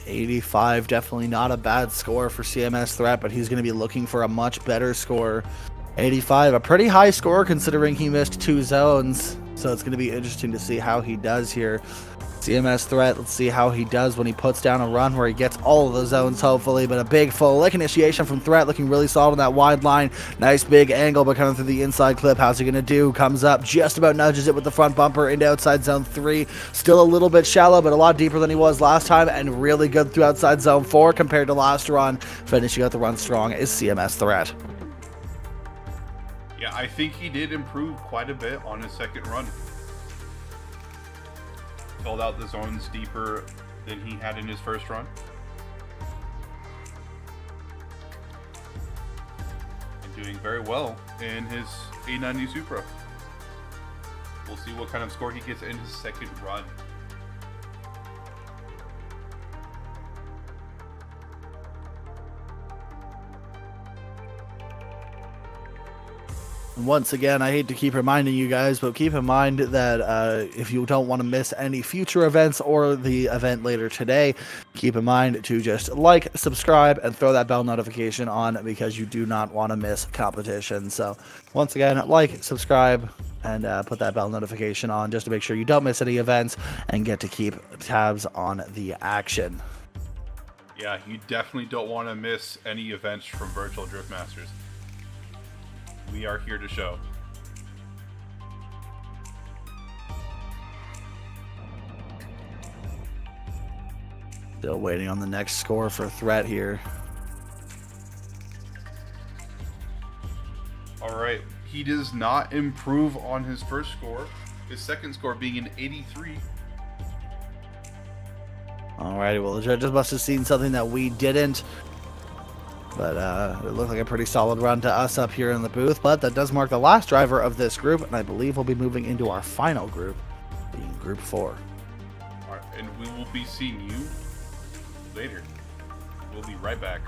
85, definitely not a bad score for CMS Threat, but he's going to be looking for a much better score. 85, a pretty high score considering he missed 2 zones, so it's going to be interesting to see how he does here. CMS Threat, let's see how he does when he puts down a run where he gets all of the zones, hopefully, but a big full lick initiation from Threat, looking really solid on that wide line. Nice big angle, but coming through the inside clip. How's he going to do? Comes up, just about nudges it with the front bumper into outside zone 3. Still a little bit shallow, but a lot deeper than he was last time, and really good through outside zone 4 compared to last run. Finishing out the run strong is CMS Threat. Yeah, I think he did improve quite a bit on his second run. Filled out the zones deeper than he had in his first run. And doing very well in his A90 Supra. We'll see what kind of score he gets in his second run. Once again, I hate to keep reminding you guys, but keep in mind that if you don't want to miss any future events or the event later today, keep in mind to just like, subscribe, and throw that bell notification on because you do not want to miss competition. So once again, like, subscribe, and put that bell notification on just to make sure you don't miss any events and get to keep tabs on the action. Yeah, you definitely don't want to miss any events from Virtual Drift Masters. We are here to show. Still waiting on the next score for Threat here. Alright, he does not improve on his first score. His second score being an 83. Alrighty, well the judges must have seen something that we didn't. But it looked like a pretty solid run to us up here in the booth. But that does mark the last driver of this group. And I believe we'll be moving into our final group, being Group 4. Alright, and we will be seeing you later. We'll be right back.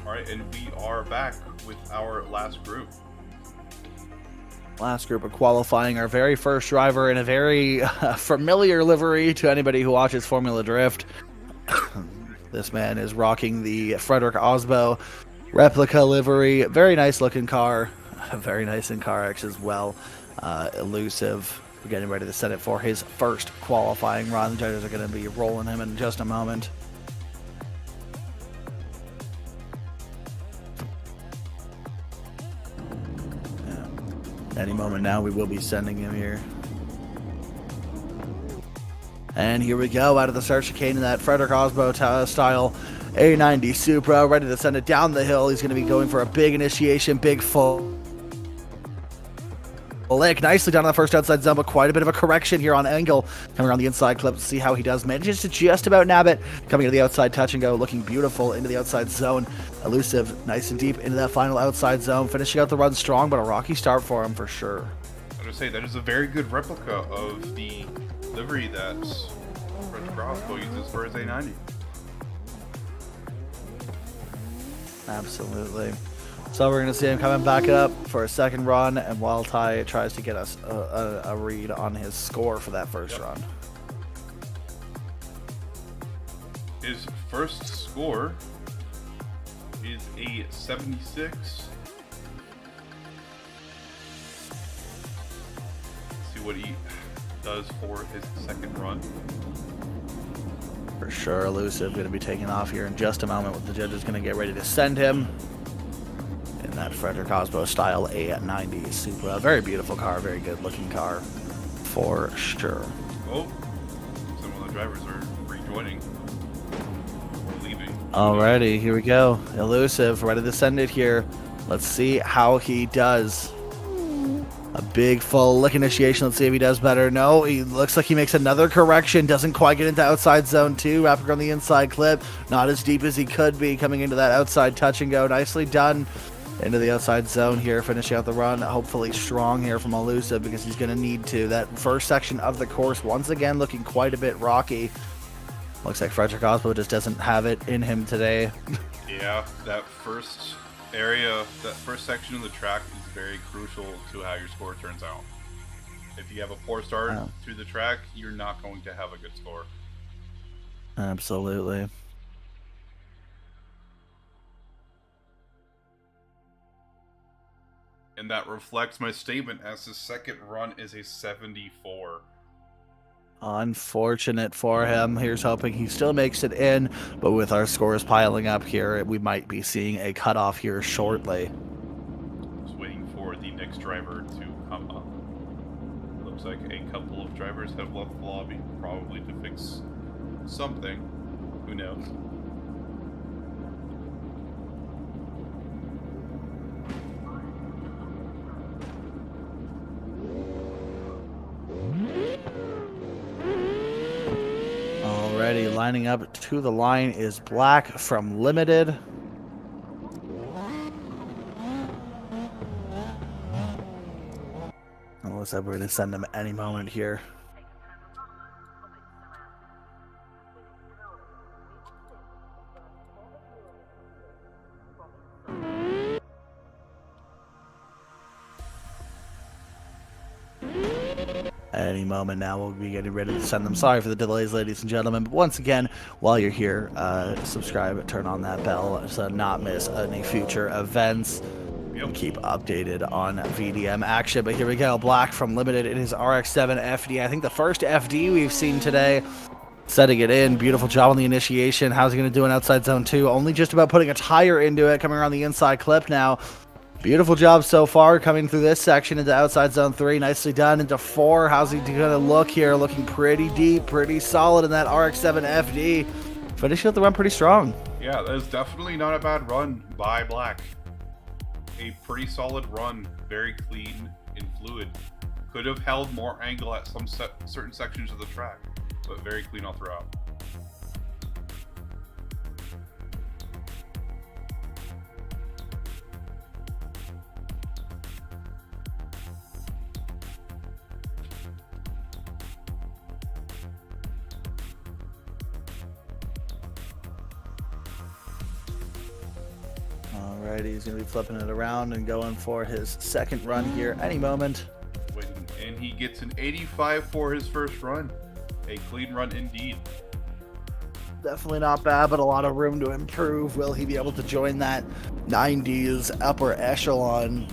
All right, and we are back with our last group. Last group of qualifying, our very first driver in a very familiar livery to anybody who watches Formula Drift. This man is rocking the Frederick Osbo replica livery. Very nice looking car. Very nice in CarX as well. Elusive. We're getting ready to set it for his first qualifying run. The judges are going to be rolling him in just a moment. Any moment now, we will be sending him here. And here we go, out of the start chicane in that Frederick Osbo style A90 Supra, ready to send it down the hill. He's going to be going for a big initiation, big full lick. Nicely done on the first outside zone, but quite a bit of a correction here on angle. Coming around the inside clip to see how he does. Manages to just about nab it. Coming to the outside touch and go, looking beautiful into the outside zone. Elusive, nice and deep into that final outside zone. Finishing out the run strong, but a rocky start for him for sure. I was going to say, that is a very good replica of the livery that Fred Crossbow uses for his A90. Absolutely. So we're going to see him coming back up for a second run, and while Ty tries to get us a read on his score for that first run. His first score is a 76. Let's see what he does for his second run. For sure, Elusive going to be taking off here in just a moment, with the judges going to get ready to send him in that Frederick Osbo style A90 Supra. Very beautiful car, very good looking car for sure. Oh, some of the drivers are rejoining or leaving. Alrighty, here we go. Elusive, ready to send it here. Let's see how he does. A big full lick initiation. Let's see if he does better. No, he looks like he makes another correction. Doesn't quite get into outside zone 2. Wrapping on the inside clip. Not as deep as he could be. Coming into that outside touch and go. Nicely done. Into the outside zone here. Finishing out the run. Hopefully strong here from Elusive, because he's going to need to. That first section of the course, once again, looking quite a bit rocky. Looks like Frederick Osbo just doesn't have it in him today. Yeah, that first area, that first section of the track is very crucial to how your score turns out. If you have a poor start through the track, you're not going to have a good score. Absolutely. And that reflects my statement, as his second run is a 74. Unfortunate for him. Here's hoping he still makes it in, but with our scores piling up here, we might be seeing a cutoff here shortly. Just waiting for the next driver to come up. Looks like a couple of drivers have left the lobby, probably to fix something. Who knows? Already lining up to the line is Black from Limited. Looks like we're going to send him any moment here. Any moment now, we'll be getting ready to send them. Sorry for the delays, ladies and gentlemen. But once again, while you're here, subscribe, turn on that bell so not miss any future events. And keep updated on VDM action. But here we go, Black from Limited in his RX-7 FD. I think the first FD we've seen today. Setting it in. Beautiful job on the initiation. How's he going to do in outside zone 2? Only just about putting a tire into it. Coming around the inside clip now. Beautiful job so far, coming through this section into outside zone 3. Nicely done. Into 4. How's he going to look here? Looking pretty deep, pretty solid in that RX-7 FD. Finishing up the run pretty strong. Yeah, that is definitely not a bad run by Black. A pretty solid run, very clean and fluid. Could have held more angle at some certain sections of the track, but very clean all throughout. Alright, he's going to be flipping it around and going for his second run here any moment. And he gets an 85 for his first run. A clean run indeed. Definitely not bad, but a lot of room to improve. Will he be able to join that 90s upper echelon?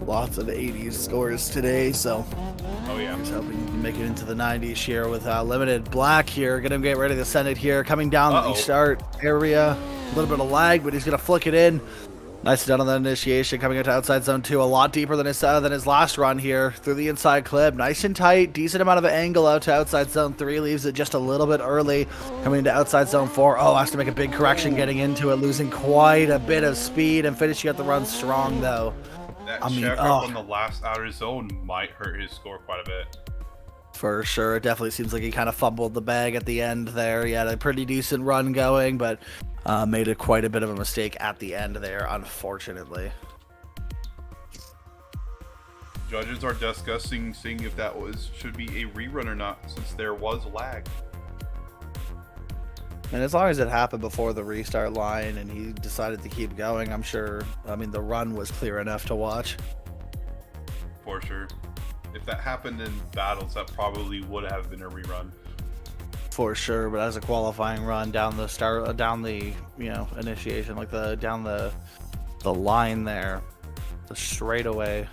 Lots of 80s scores today, so oh yeah, he's hoping he can make it into the 90s here with limited black here. Gonna get ready to send it here, coming down the start area. A little bit of lag, but he's gonna flick it in. Nice done on the initiation, coming into outside zone 2, a lot deeper than his last run here through the inside clip. Nice and tight, decent amount of angle out to outside zone 3, leaves it just a little bit early. Coming into outside zone 4, has to make a big correction getting into it, losing quite a bit of speed and finishing up the run strong though. That checkup on the last outer zone might hurt his score quite a bit. For sure, it definitely seems like he kind of fumbled the bag at the end there. He had a pretty decent run going, but made quite a bit of a mistake at the end there, unfortunately. Judges are discussing seeing if that should be a rerun or not, since there was lag. And as long as it happened before the restart line and he decided to keep going, I'm sure, I mean, the run was clear enough to watch. For sure. If that happened in battles, that probably would have been a rerun. For sure, but as a qualifying run down the initiation, like down the line there, the straightaway.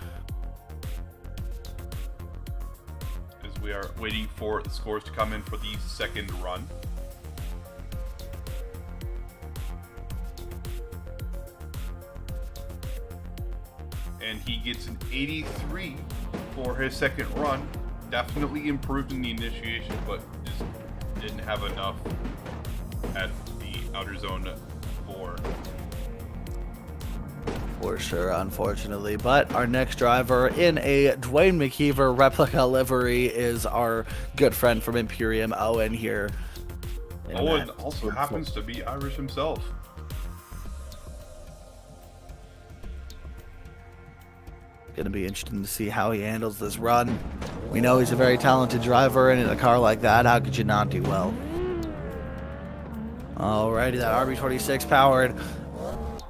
As we are waiting for the scores to come in for the second run. And he gets an 83 for his second run. Definitely improved in the initiation, but just didn't have enough at the outer zone 4. For sure, unfortunately. But our next driver in a Dwayne McKeever replica livery is our good friend from Imperium, Owen here. Owen also happens to be Irish himself. Going to be interesting to see how he handles this run. We know he's a very talented driver, and in a car like that, how could you not do well? Alrighty, that RB26 powered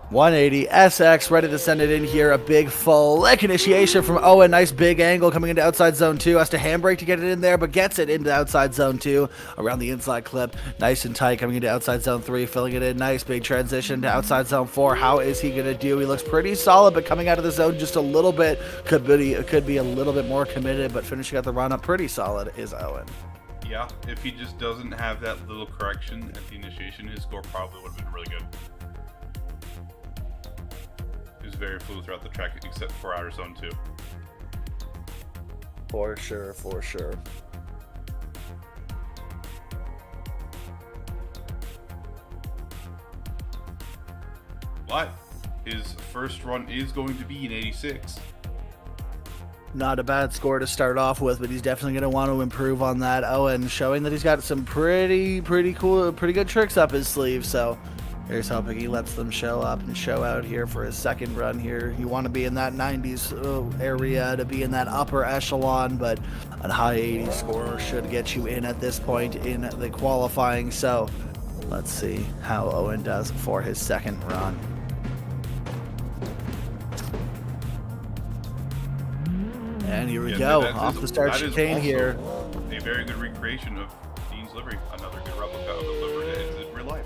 180 SX ready to send it in here. A big flick initiation from Owen. Nice big angle coming into outside zone 2. Has to handbrake to get it in there, but gets it into outside zone 2 around the inside clip. Nice and tight coming into outside zone 3, filling it in. Nice big transition to outside zone 4. How is he going to do? He looks pretty solid, but coming out of the zone just a little bit. Could be a little bit more committed, but finishing out the run up pretty solid is Owen. Yeah, if he just doesn't have that little correction at the initiation, his score probably would have been really good. He was very fluid throughout the track, except for outer zone 2. For sure, for sure. But his first run is going to be an 86. Not a bad score to start off with, but he's definitely going to want to improve on that. Owen showing that he's got some pretty cool, pretty good tricks up his sleeve. So here's hoping he lets them show up and show out here for his second run here. You want to be in that 90s area to be in that upper echelon, but a high 80s score should get you in at this point in the qualifying. So let's see how Owen does for his second run. And here we go, off the start chicane here. A very good recreation of Dean's livery. Another good replica of the livery that is in real life.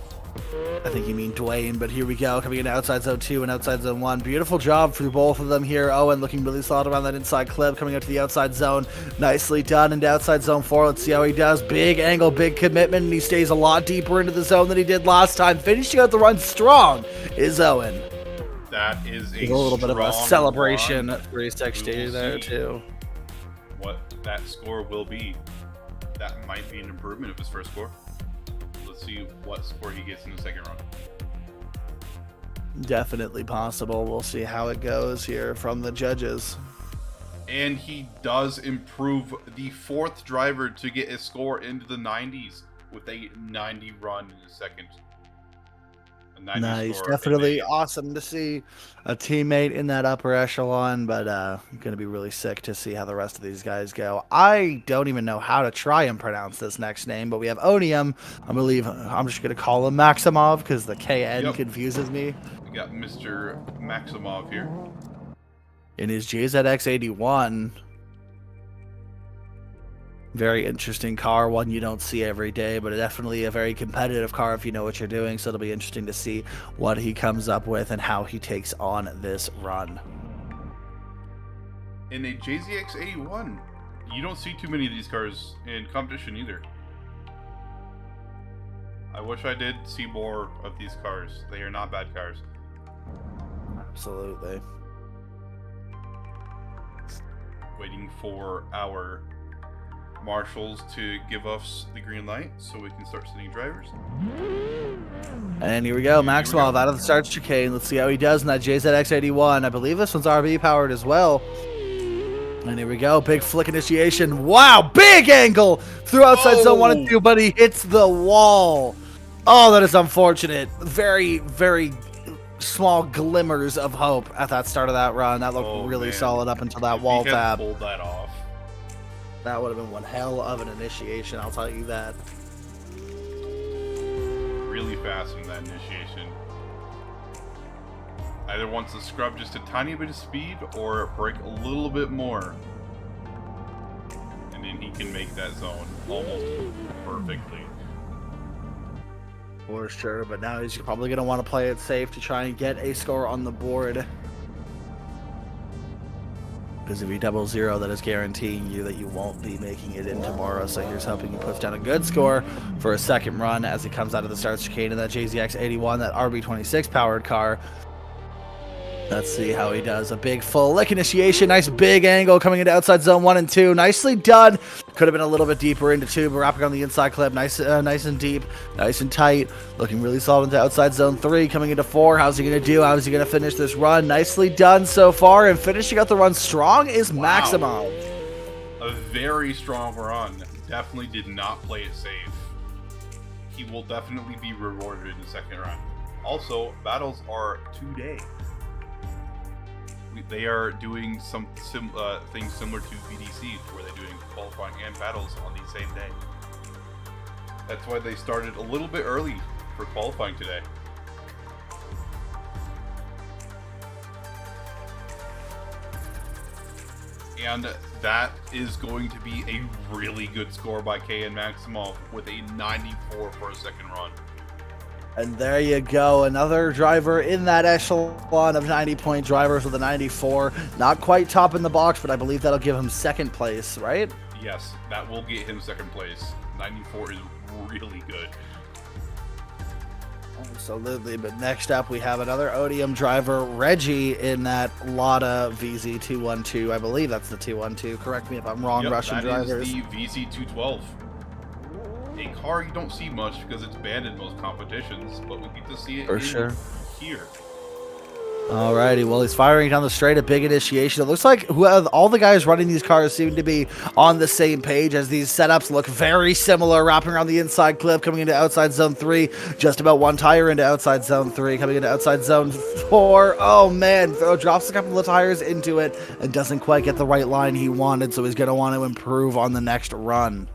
I think you mean Dwayne, but here we go, coming in outside zone 2 and outside zone 1. Beautiful job for both of them here. Owen looking really solid around that inside clip, coming out to the outside zone. Nicely done into outside zone 4. Let's see how he does. Big angle, big commitment, and he stays a lot deeper into the zone than he did last time. Finishing out the run strong is Owen. That is a little bit of a celebration run. 360 there too. What that score will be. That might be an improvement of his first score. Let's see what score he gets in the second run. Definitely possible. We'll see how it goes here from the judges. And he does improve, the fourth driver to get a score into the 90s with a 90 run in his second 90 Nice, score. definitely awesome to see a teammate in that upper echelon, but going to be really sick to see how the rest of these guys go. I don't even know how to try and pronounce this next name, but we have Onium. I believe I'm just going to call him Maximov because the KN confuses me. We got Mr. Maximov here. In his JZX81. Very interesting car, one you don't see every day, but definitely a very competitive car if you know what you're doing. So it'll be interesting to see what he comes up with and how he takes on this run. In a JZX81, you don't see too many of these cars in competition either. I wish I did see more of these cars. They are not bad cars. Absolutely. Waiting for our marshals to give us the green light so we can start sending drivers. And here we go, Maximov out of the start chicane. Let's see how he does in that JZX81. I believe this one's RB powered as well. And here we go, big flick initiation. Wow, big angle through outside zone 1 and 2, but he hits the wall. Oh, that is unfortunate. Very, very small glimmers of hope at that start of that run. That looked really solid up until that wall tab. Pulled that off. That would have been one hell of an initiation, I'll tell you that. Really fast in that initiation. Either wants to scrub just a tiny bit of speed or break a little bit more. And then he can make that zone almost perfectly. For sure, but now he's probably going to want to play it safe to try and get a score on the board. Because if you 0-0, that is guaranteeing you that you won't be making it in tomorrow. So here's hoping he puts down a good score for a second run as he comes out of the start chicane in that JZX81, that RB26 powered car. Let's see how he does. A big full lick initiation. Nice big angle coming into outside zone 1 and 2. Nicely done. Could have been a little bit deeper into 2, but wrapping on the inside clip. Nice and deep. Nice and tight. Looking really solid into outside zone 3. Coming into 4. How's he going to do? How's he going to finish this run? Nicely done so far. And finishing out the run strong is Maximov. A very strong run. Definitely did not play it safe. He will definitely be rewarded in the second run. Also, battles are today. They are doing some things similar to VDC, where they're doing qualifying and battles on the same day. That's why they started a little bit early for qualifying today. And that is going to be a really good score by KN Maximov with a 94 for a second run. And there you go, another driver in that echelon of 90-point drivers with a 94. Not quite top in the box, but I believe that'll give him second place, right? Yes, that will get him second place. 94 is really good. Absolutely, but next up we have another Odium driver, Reggie, in that Lada VZ212. I believe that's the 212. Correct me if I'm wrong, Russian drivers. That is the VZ212. A car you don't see much because it's banned in most competitions, but we get to see it here. Alrighty, well, he's firing down the straight, a big initiation. It looks like all the guys running these cars seem to be on the same page, as these setups look very similar, wrapping around the inside clip, coming into outside zone 3, just about one tire into outside zone 3, coming into outside zone 4. Oh man, drops a couple of tires into it and doesn't quite get the right line he wanted, so he's going to want to improve on the next run.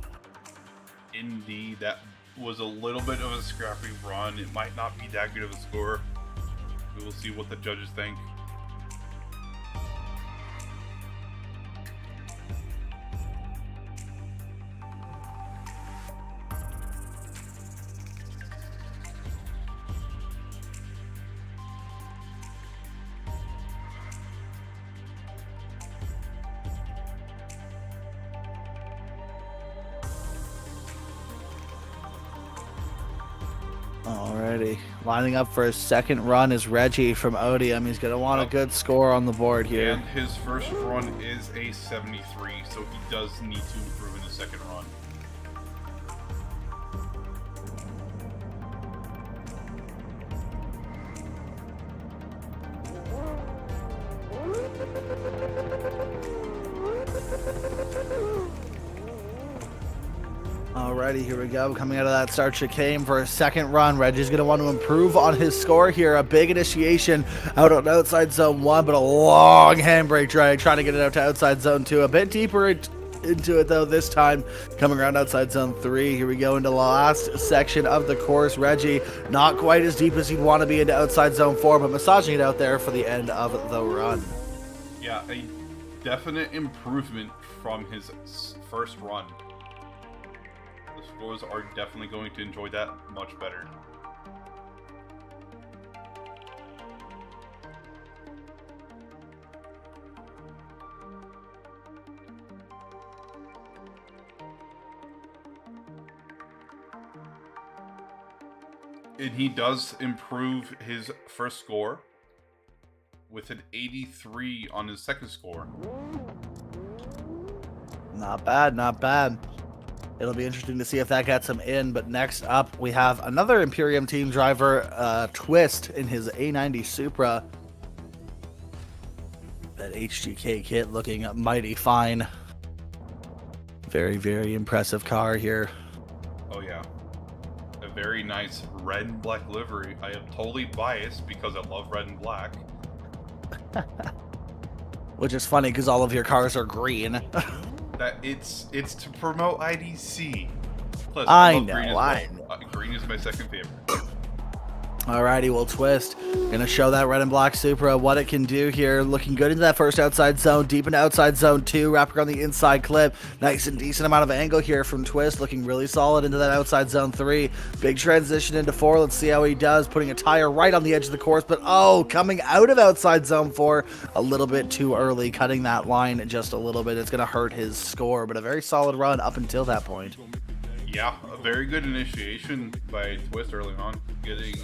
Indeed, that was a little bit of a scrappy run. It might not be that good of a score. We will see what the judges think. Alrighty, lining up for his second run is Reggie from Odium. He's going to want a good score on the board here. And his first run is a 73, so he does need to improve in the second run. Alrighty, here we go. Coming out of that start chicane for a second run. Reggie's going to want to improve on his score here. A big initiation out on outside zone 1, but a long handbrake drag trying to get it out to outside zone 2. A bit deeper into it, though, this time. Coming around outside zone 3. Here we go into the last section of the course. Reggie not quite as deep as he'd want to be into outside zone 4, but massaging it out there for the end of the run. Yeah, a definite improvement from his first run. The scores are definitely going to enjoy that much better. And he does improve his first score with an 83 on his second score. Not bad, not bad. It'll be interesting to see if that gets him in. But next up, we have another Imperium team driver, Twist, in his A90 Supra. That HGK kit looking mighty fine. Very, very impressive car here. Oh, yeah. A very nice red and black livery. I am totally biased because I love red and black. Which is funny because all of your cars are green. That it's to promote IDC. Plus, I love know, green as I well. Green is my second favorite. Alrighty, well, Twist gonna show that red and black Supra what it can do here. Looking good into that first outside zone, deep into outside zone 2, wrapping on the inside clip. Nice and decent amount of angle here from Twist, looking really solid into that outside zone 3. Big transition into 4. Let's see how he does, putting a tire right on the edge of the course, but coming out of outside zone 4 a little bit too early, cutting that line just a little bit. It's gonna hurt his score, but a very solid run up until that point. Yeah, a very good initiation by Twist early on, getting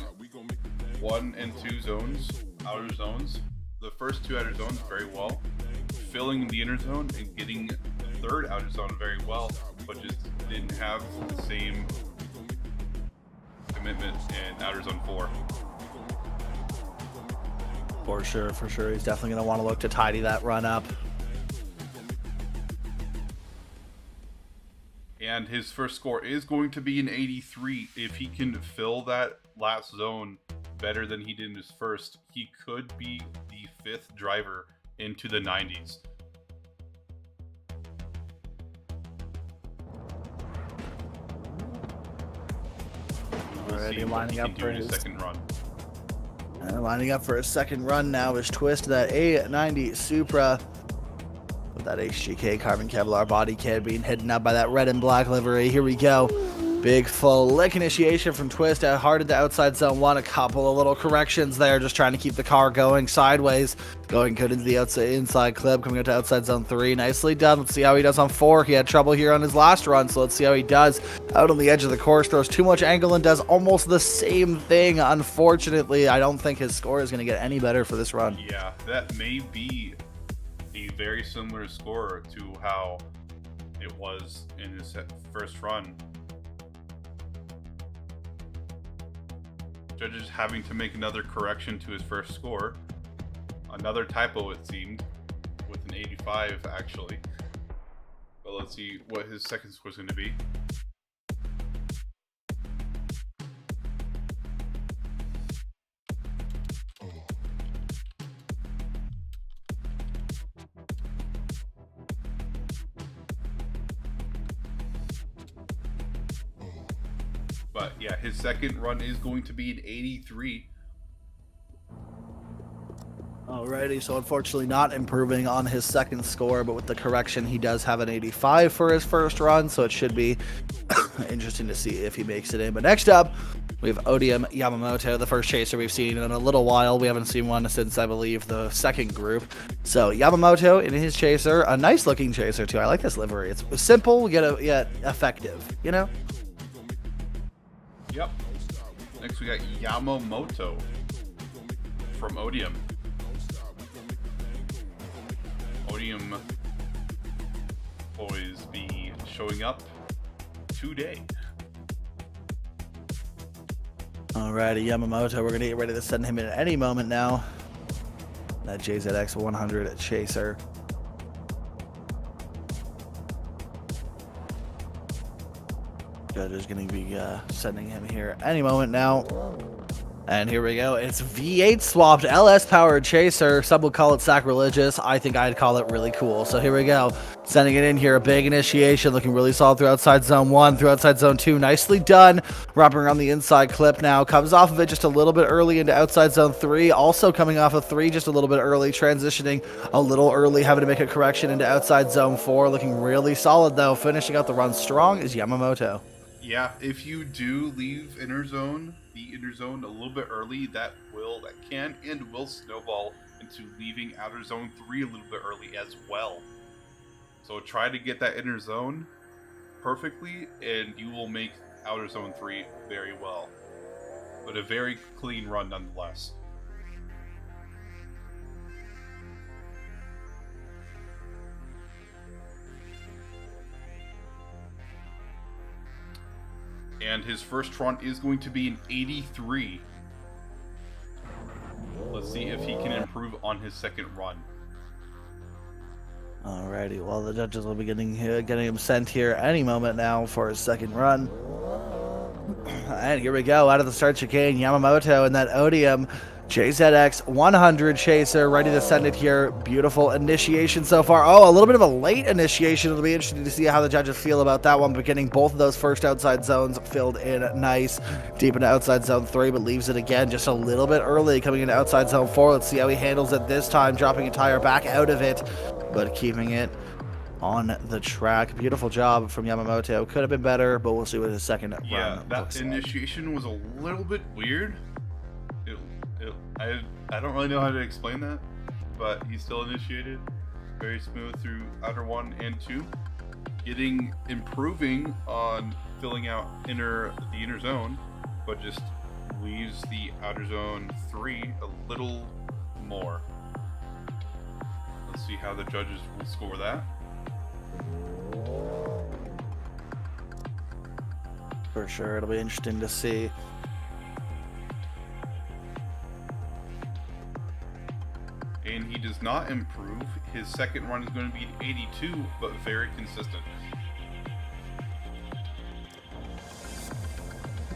1 and 2 zones, outer zones. The first 2 outer zones very well, filling the inner zone and getting the third outer zone very well, but just didn't have the same commitment in outer zone 4. For sure. He's definitely going to want to look to tidy that run up. And his first score is going to be an 83. If he can fill that last zone better than he did in his first, he could be the 5th driver into the 90s. Already lining up for his second run. Lining up for his second run now is Twist, that A90 Supra with that HGK carbon Kevlar body kit being hidden up by that red and black livery. Here we go. Big full lick initiation from Twist out hard into outside zone 1. A couple of little corrections there, just trying to keep the car going sideways. Going good into the inside clip, coming out to outside zone 3. Nicely done. Let's see how he does on 4. He had trouble here on his last run, so let's see how he does. Out on the edge of the course, throws too much angle and does almost the same thing. Unfortunately, I don't think his score is going to get any better for this run. Yeah, that may be a very similar score to how it was in his first run. Judges having to make another correction to his first score. Another typo, it seemed, with an 85 actually. But let's see what his second score is going to be. But yeah, his second run is going to be an 83. Alrighty, so unfortunately not improving on his second score, but with the correction, he does have an 85 for his first run, so it should be interesting to see if he makes it in. But next up, we have Odium Yamamoto, the first chaser we've seen in a little while. We haven't seen one since, I believe, the second group. So Yamamoto in his chaser, a nice looking chaser too. I like this livery. It's simple yet effective, you know? Yep. Next we got Yamamoto from Odium. Odium boys be showing up today. Alrighty, Yamamoto, we're going to get ready to send him in at any moment now. That JZX 100 chaser. Judge is going to be sending him here any moment now. And here we go. It's V8 swapped LS powered chaser. Some would call it sacrilegious. I think I'd call it really cool. So here we go. Sending it in here. A big initiation. Looking really solid through outside zone 1, through outside zone 2. Nicely done. Wrapping around the inside clip now. Comes off of it just a little bit early into outside zone 3. Also coming off of 3 just a little bit early. Transitioning a little early. Having to make a correction into outside zone 4. Looking really solid though. Finishing out the run strong is Yamamoto. Yeah, if you do leave the inner zone a little bit early, that can and will snowball into leaving outer zone 3 a little bit early as well. So try to get that inner zone perfectly, and you will make outer zone 3 very well. But a very clean run nonetheless. And his first run is going to be an 83. Let's see if he can improve on his second run. Alrighty, well the judges will be getting him sent here any moment now for his second run. And here we go, out of the start chicane, Yamamoto and that Odium JZX 100 chaser ready to send it here. Beautiful initiation so far. Oh, a little bit of a late initiation. It'll be interesting to see how the judges feel about that one, but getting both of those first outside zones filled in nice deep into outside zone 3, but leaves it again just a little bit early coming into outside zone 4. Let's see how he handles it this time, dropping a tire back out of it, but keeping it on the track. Beautiful job from Yamamoto. Could have been better, but we'll see what his second run that initiation was a little bit weird. I don't really know how to explain that, but he still initiated very smooth through outer 1 and 2, improving on filling out the inner zone, but just leaves the outer zone 3 a little more. Let's see how the judges will score that. For sure, it'll be interesting to see. And he does not improve. His second run is going to be an 82, but very consistent.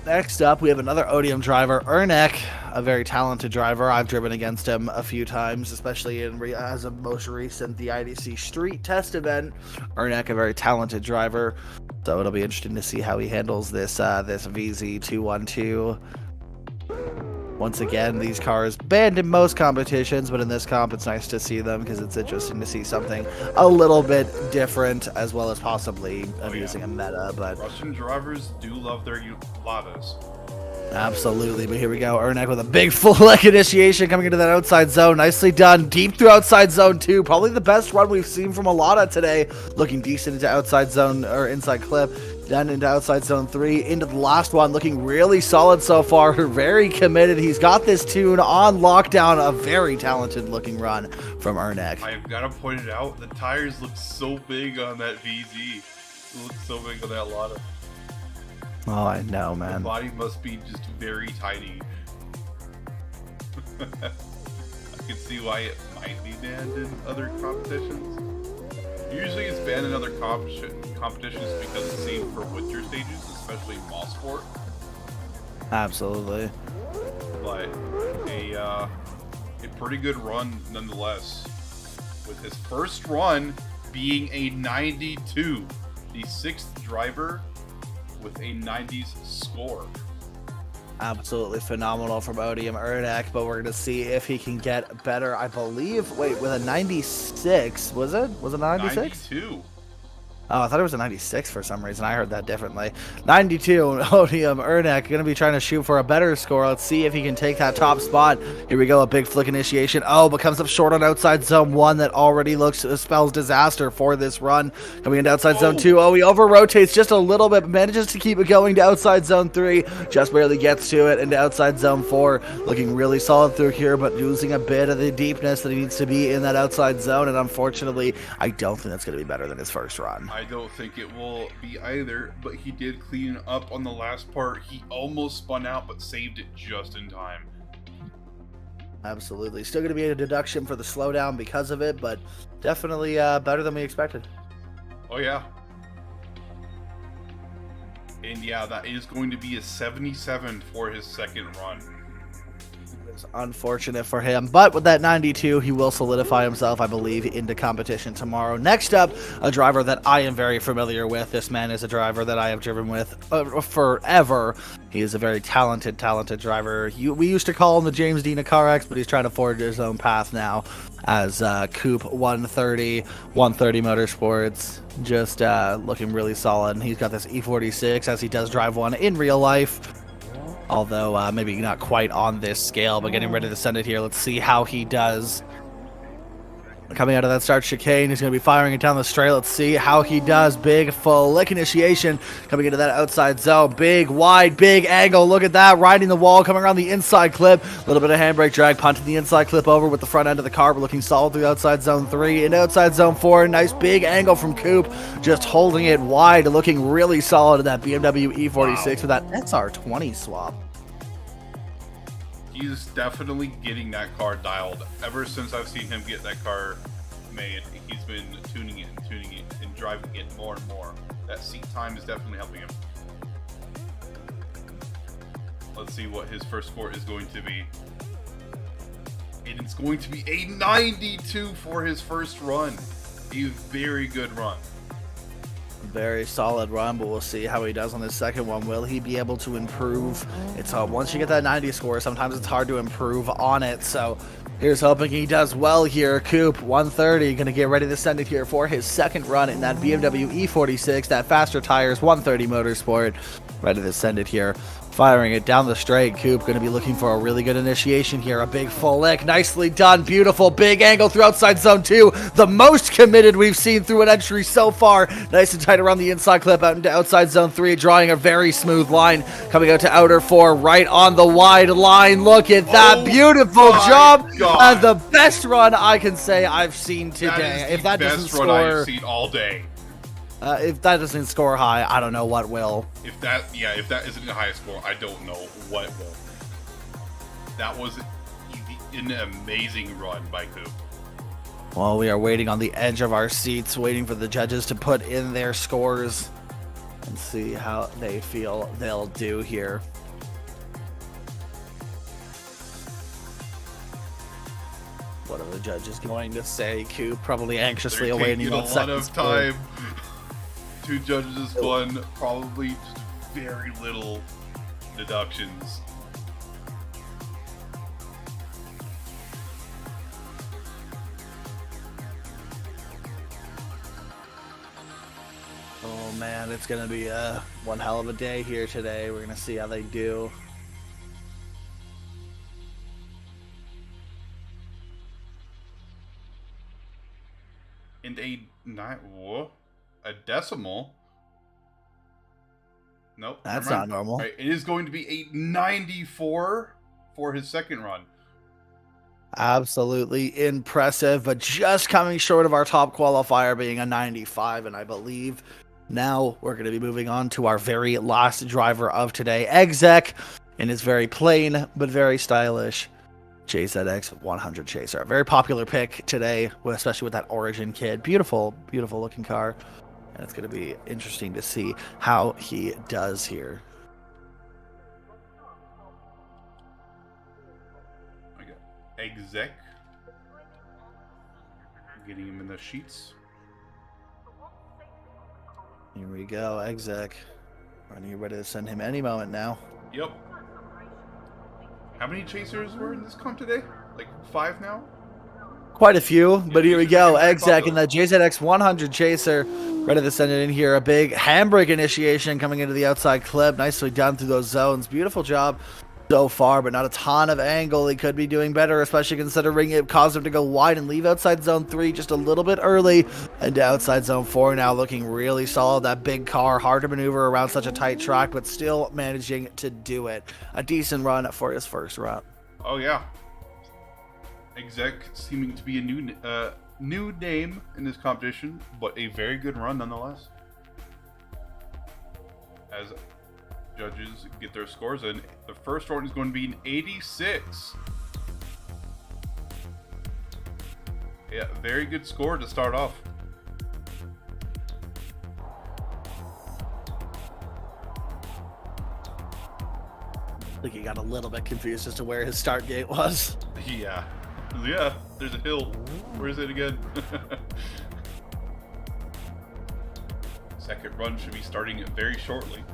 Next up, we have another Odium driver, Ernek, a very talented driver. I've driven against him a few times, especially as of most recent, the IDC Street Test event. Ernek, a very talented driver, so it'll be interesting to see how he handles this VZ212. Once again, these cars banned in most competitions, but in this comp, it's nice to see them because it's interesting to see something a little bit different, as well as possibly abusing a meta. But Russian drivers do love their Ladas. Absolutely, but here we go. Ernek with a big full leg initiation coming into that outside zone. Nicely done. Deep through outside zone 2. Probably the best run we've seen from Alada today. Looking decent into outside zone or inside clip. Then into outside zone 3, into the last one, looking really solid so far. Very committed. He's got this tune on lockdown. A very talented looking run from Ernek. I've got to point it out, the tires look so big on that VZ. It looks so big on that Lada. Oh, I know, man. The body must be just very tiny. I can see why it might be banned in other competitions. Usually it's banned in other competitions because it's safe for winter stages, especially Moss Sport. Absolutely. But a pretty good run nonetheless. With his first run being a 92. The 6th driver with a 90s score. Absolutely phenomenal from Odium Ernek, but we're going to see if he can get better. I believe, wait, with a 96, was it? Was it 96? 92. Oh, I thought it was a 96 for some reason. I heard that differently. 92, Odium Ernek going to be trying to shoot for a better score. Let's see if he can take that top spot. Here we go, a big flick initiation. Oh, but comes up short on outside zone 1. That already spells disaster for this run. Coming into outside zone 2. Oh, he over-rotates just a little bit, manages to keep it going to outside zone 3. Just barely gets to it into outside zone 4. Looking really solid through here, but losing a bit of the deepness that he needs to be in that outside zone. And unfortunately, I don't think that's going to be better than his first run. I don't think it will be either, but he did clean up on the last part. He almost spun out, but saved it just in time. Absolutely. Still going to be a deduction for the slowdown because of it, but definitely better than we expected. Oh, yeah. And yeah, that is going to be a 77 for his second run. It's unfortunate for him, but with that 92, he will solidify himself, I believe, into competition tomorrow. Next up, a driver that I am very familiar with. This man is a driver that I have driven with forever. He is a very talented driver. We used to call him the James Dean of CarX, but he's trying to forge his own path now as Coop 130 Motorsports. Just looking really solid. And he's got this E46 as he does drive one in real life. Although maybe not quite on this scale, but getting ready to send it here. Let's see how he does. Coming out of that start chicane, he's going to be firing it down the straight. Let's see how he does. Big full lick initiation coming into that outside zone. Big, wide, big angle. Look at that. Riding the wall, coming around the inside clip. A little bit of handbrake drag, punting the inside clip over with the front end of the car. We're looking solid through outside zone 3 and outside zone 4. Nice big angle from Coop. Just holding it wide, looking really solid in that BMW E46 with that SR20 swap. He's definitely getting that car dialed. Ever since I've seen him get that car made, he's been tuning it and driving it more and more. That seat time is definitely helping him. Let's see what his first score is going to be. And it's going to be a 92 for his first run. A very good run. Very solid run, but we'll see how he does on this second one. Will he be able to improve? It's once you get that 90 score, sometimes it's hard to improve on it. So here's hoping he does well here. Coop 130 going to get ready to send it here for his second run in that BMW E46, that faster tires 130 Motorsport. Ready to send it here. Firing it down the straight. Coop going to be looking for a really good initiation here. A big full lick. Nicely done. Beautiful. Big angle through outside zone 2. The most committed we've seen through an entry so far. Nice and tight around the inside clip out into outside zone 3. Drawing a very smooth line. Coming out to outer 4. Right on the wide line. Look at that. Beautiful job. The best run I can say I've seen today. If that doesn't score, I've seen all day. If that doesn't score high, I don't know what will. If that isn't the highest score, I don't know what will. That was an amazing run by Coop. Well, we are waiting on the edge of our seats, waiting for the judges to put in their scores and see how they feel they'll do here. What are the judges going to say? Coop probably anxiously awaiting that second a lot of time. Two judges won, probably just very little deductions. Oh man, it's gonna be one hell of a day here today. We're gonna see how they do. And a decimal. Nope. That's not normal. Right, it is going to be a 94 for his second run. Absolutely impressive, but just coming short of our top qualifier being a 95, and I believe now we're going to be moving on to our very last driver of today, Exec, in his very plain but very stylish JZX 100 Chaser. A very popular pick today, especially with that Origin kit. Beautiful, beautiful looking car. And it's going to be interesting to see how he does here. Okay. Exec. Getting him in the sheets. Here we go, Exec. Running ready to send him any moment now. Yep. How many chasers were in this comp today? Like 5 now? Quite a few, but here we go. Exec in the JZX 100 Chaser. Ready to send it in here. A big handbrake initiation coming into the outside clip. Nicely done through those zones. Beautiful job so far, but not a ton of angle. He could be doing better, especially considering it caused him to go wide and leave outside zone 3 just a little bit early. And to outside zone 4 now, looking really solid. That big car, hard to maneuver around such a tight track, but still managing to do it. A decent run for his first run. Oh yeah. Exec seeming to be a new name in this competition, but a very good run nonetheless. As judges get their scores in, the first one is going to be an 86. Yeah, very good score to start off. I think he got a little bit confused as to where his start gate was. Yeah. Yeah, there's a hill. Where is it again? Second run should be starting very shortly.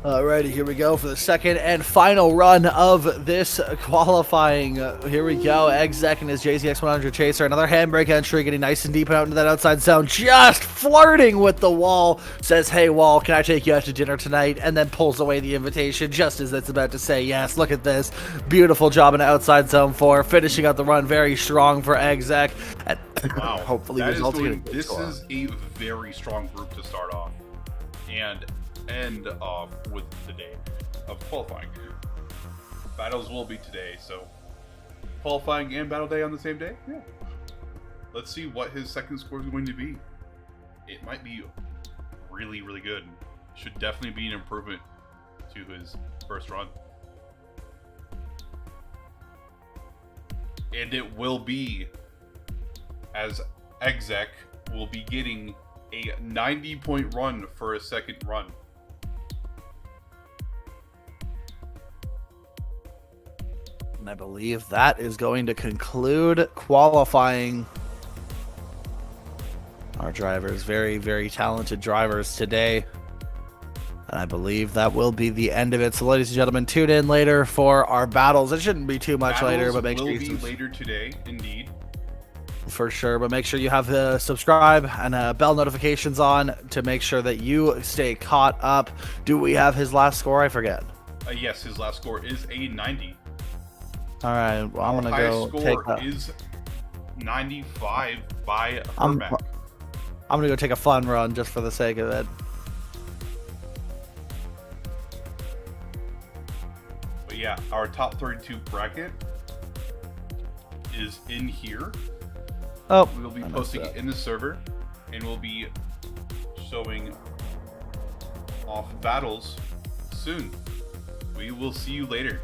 Alrighty, here we go for the second and final run of this qualifying. Here we go. Exec and his JZX 100 Chaser. Another handbrake entry, getting nice and deep out into that outside zone. Just flirting with the wall. Says, hey, wall, can I take you out to dinner tonight? And then pulls away the invitation just as it's about to say yes. Look at this. Beautiful job in outside zone 4. Finishing out the run very strong for Exec. And wow. hopefully resulting in a good score. This is a very strong group to start off. And end off with the day of qualifying. Battles will be today, so qualifying and battle day on the same day? Yeah. Let's see what his second score is going to be. It might be really, really good. Should definitely be an improvement to his first run. And it will be, as Exec will be getting a 90-point run for a second run. And I believe that is going to conclude qualifying. Our drivers, very, very talented drivers today. And I believe that will be the end of it. So, ladies and gentlemen, tune in later for our battles. It shouldn't be too much later, but make sure you will be later today, indeed. For sure, but make sure you have the subscribe and bell notifications on to make sure that you stay caught up. Do we have his last score? I forget. Yes, his last score is a 90. All right, well, I'm gonna go take. Is 95 by I'm Hermac. gonna go take a fun run just for the sake of it. But yeah, our top 32 bracket is in here. Oh, we'll be posting it in the server, and we'll be showing off battles soon. We will see you later.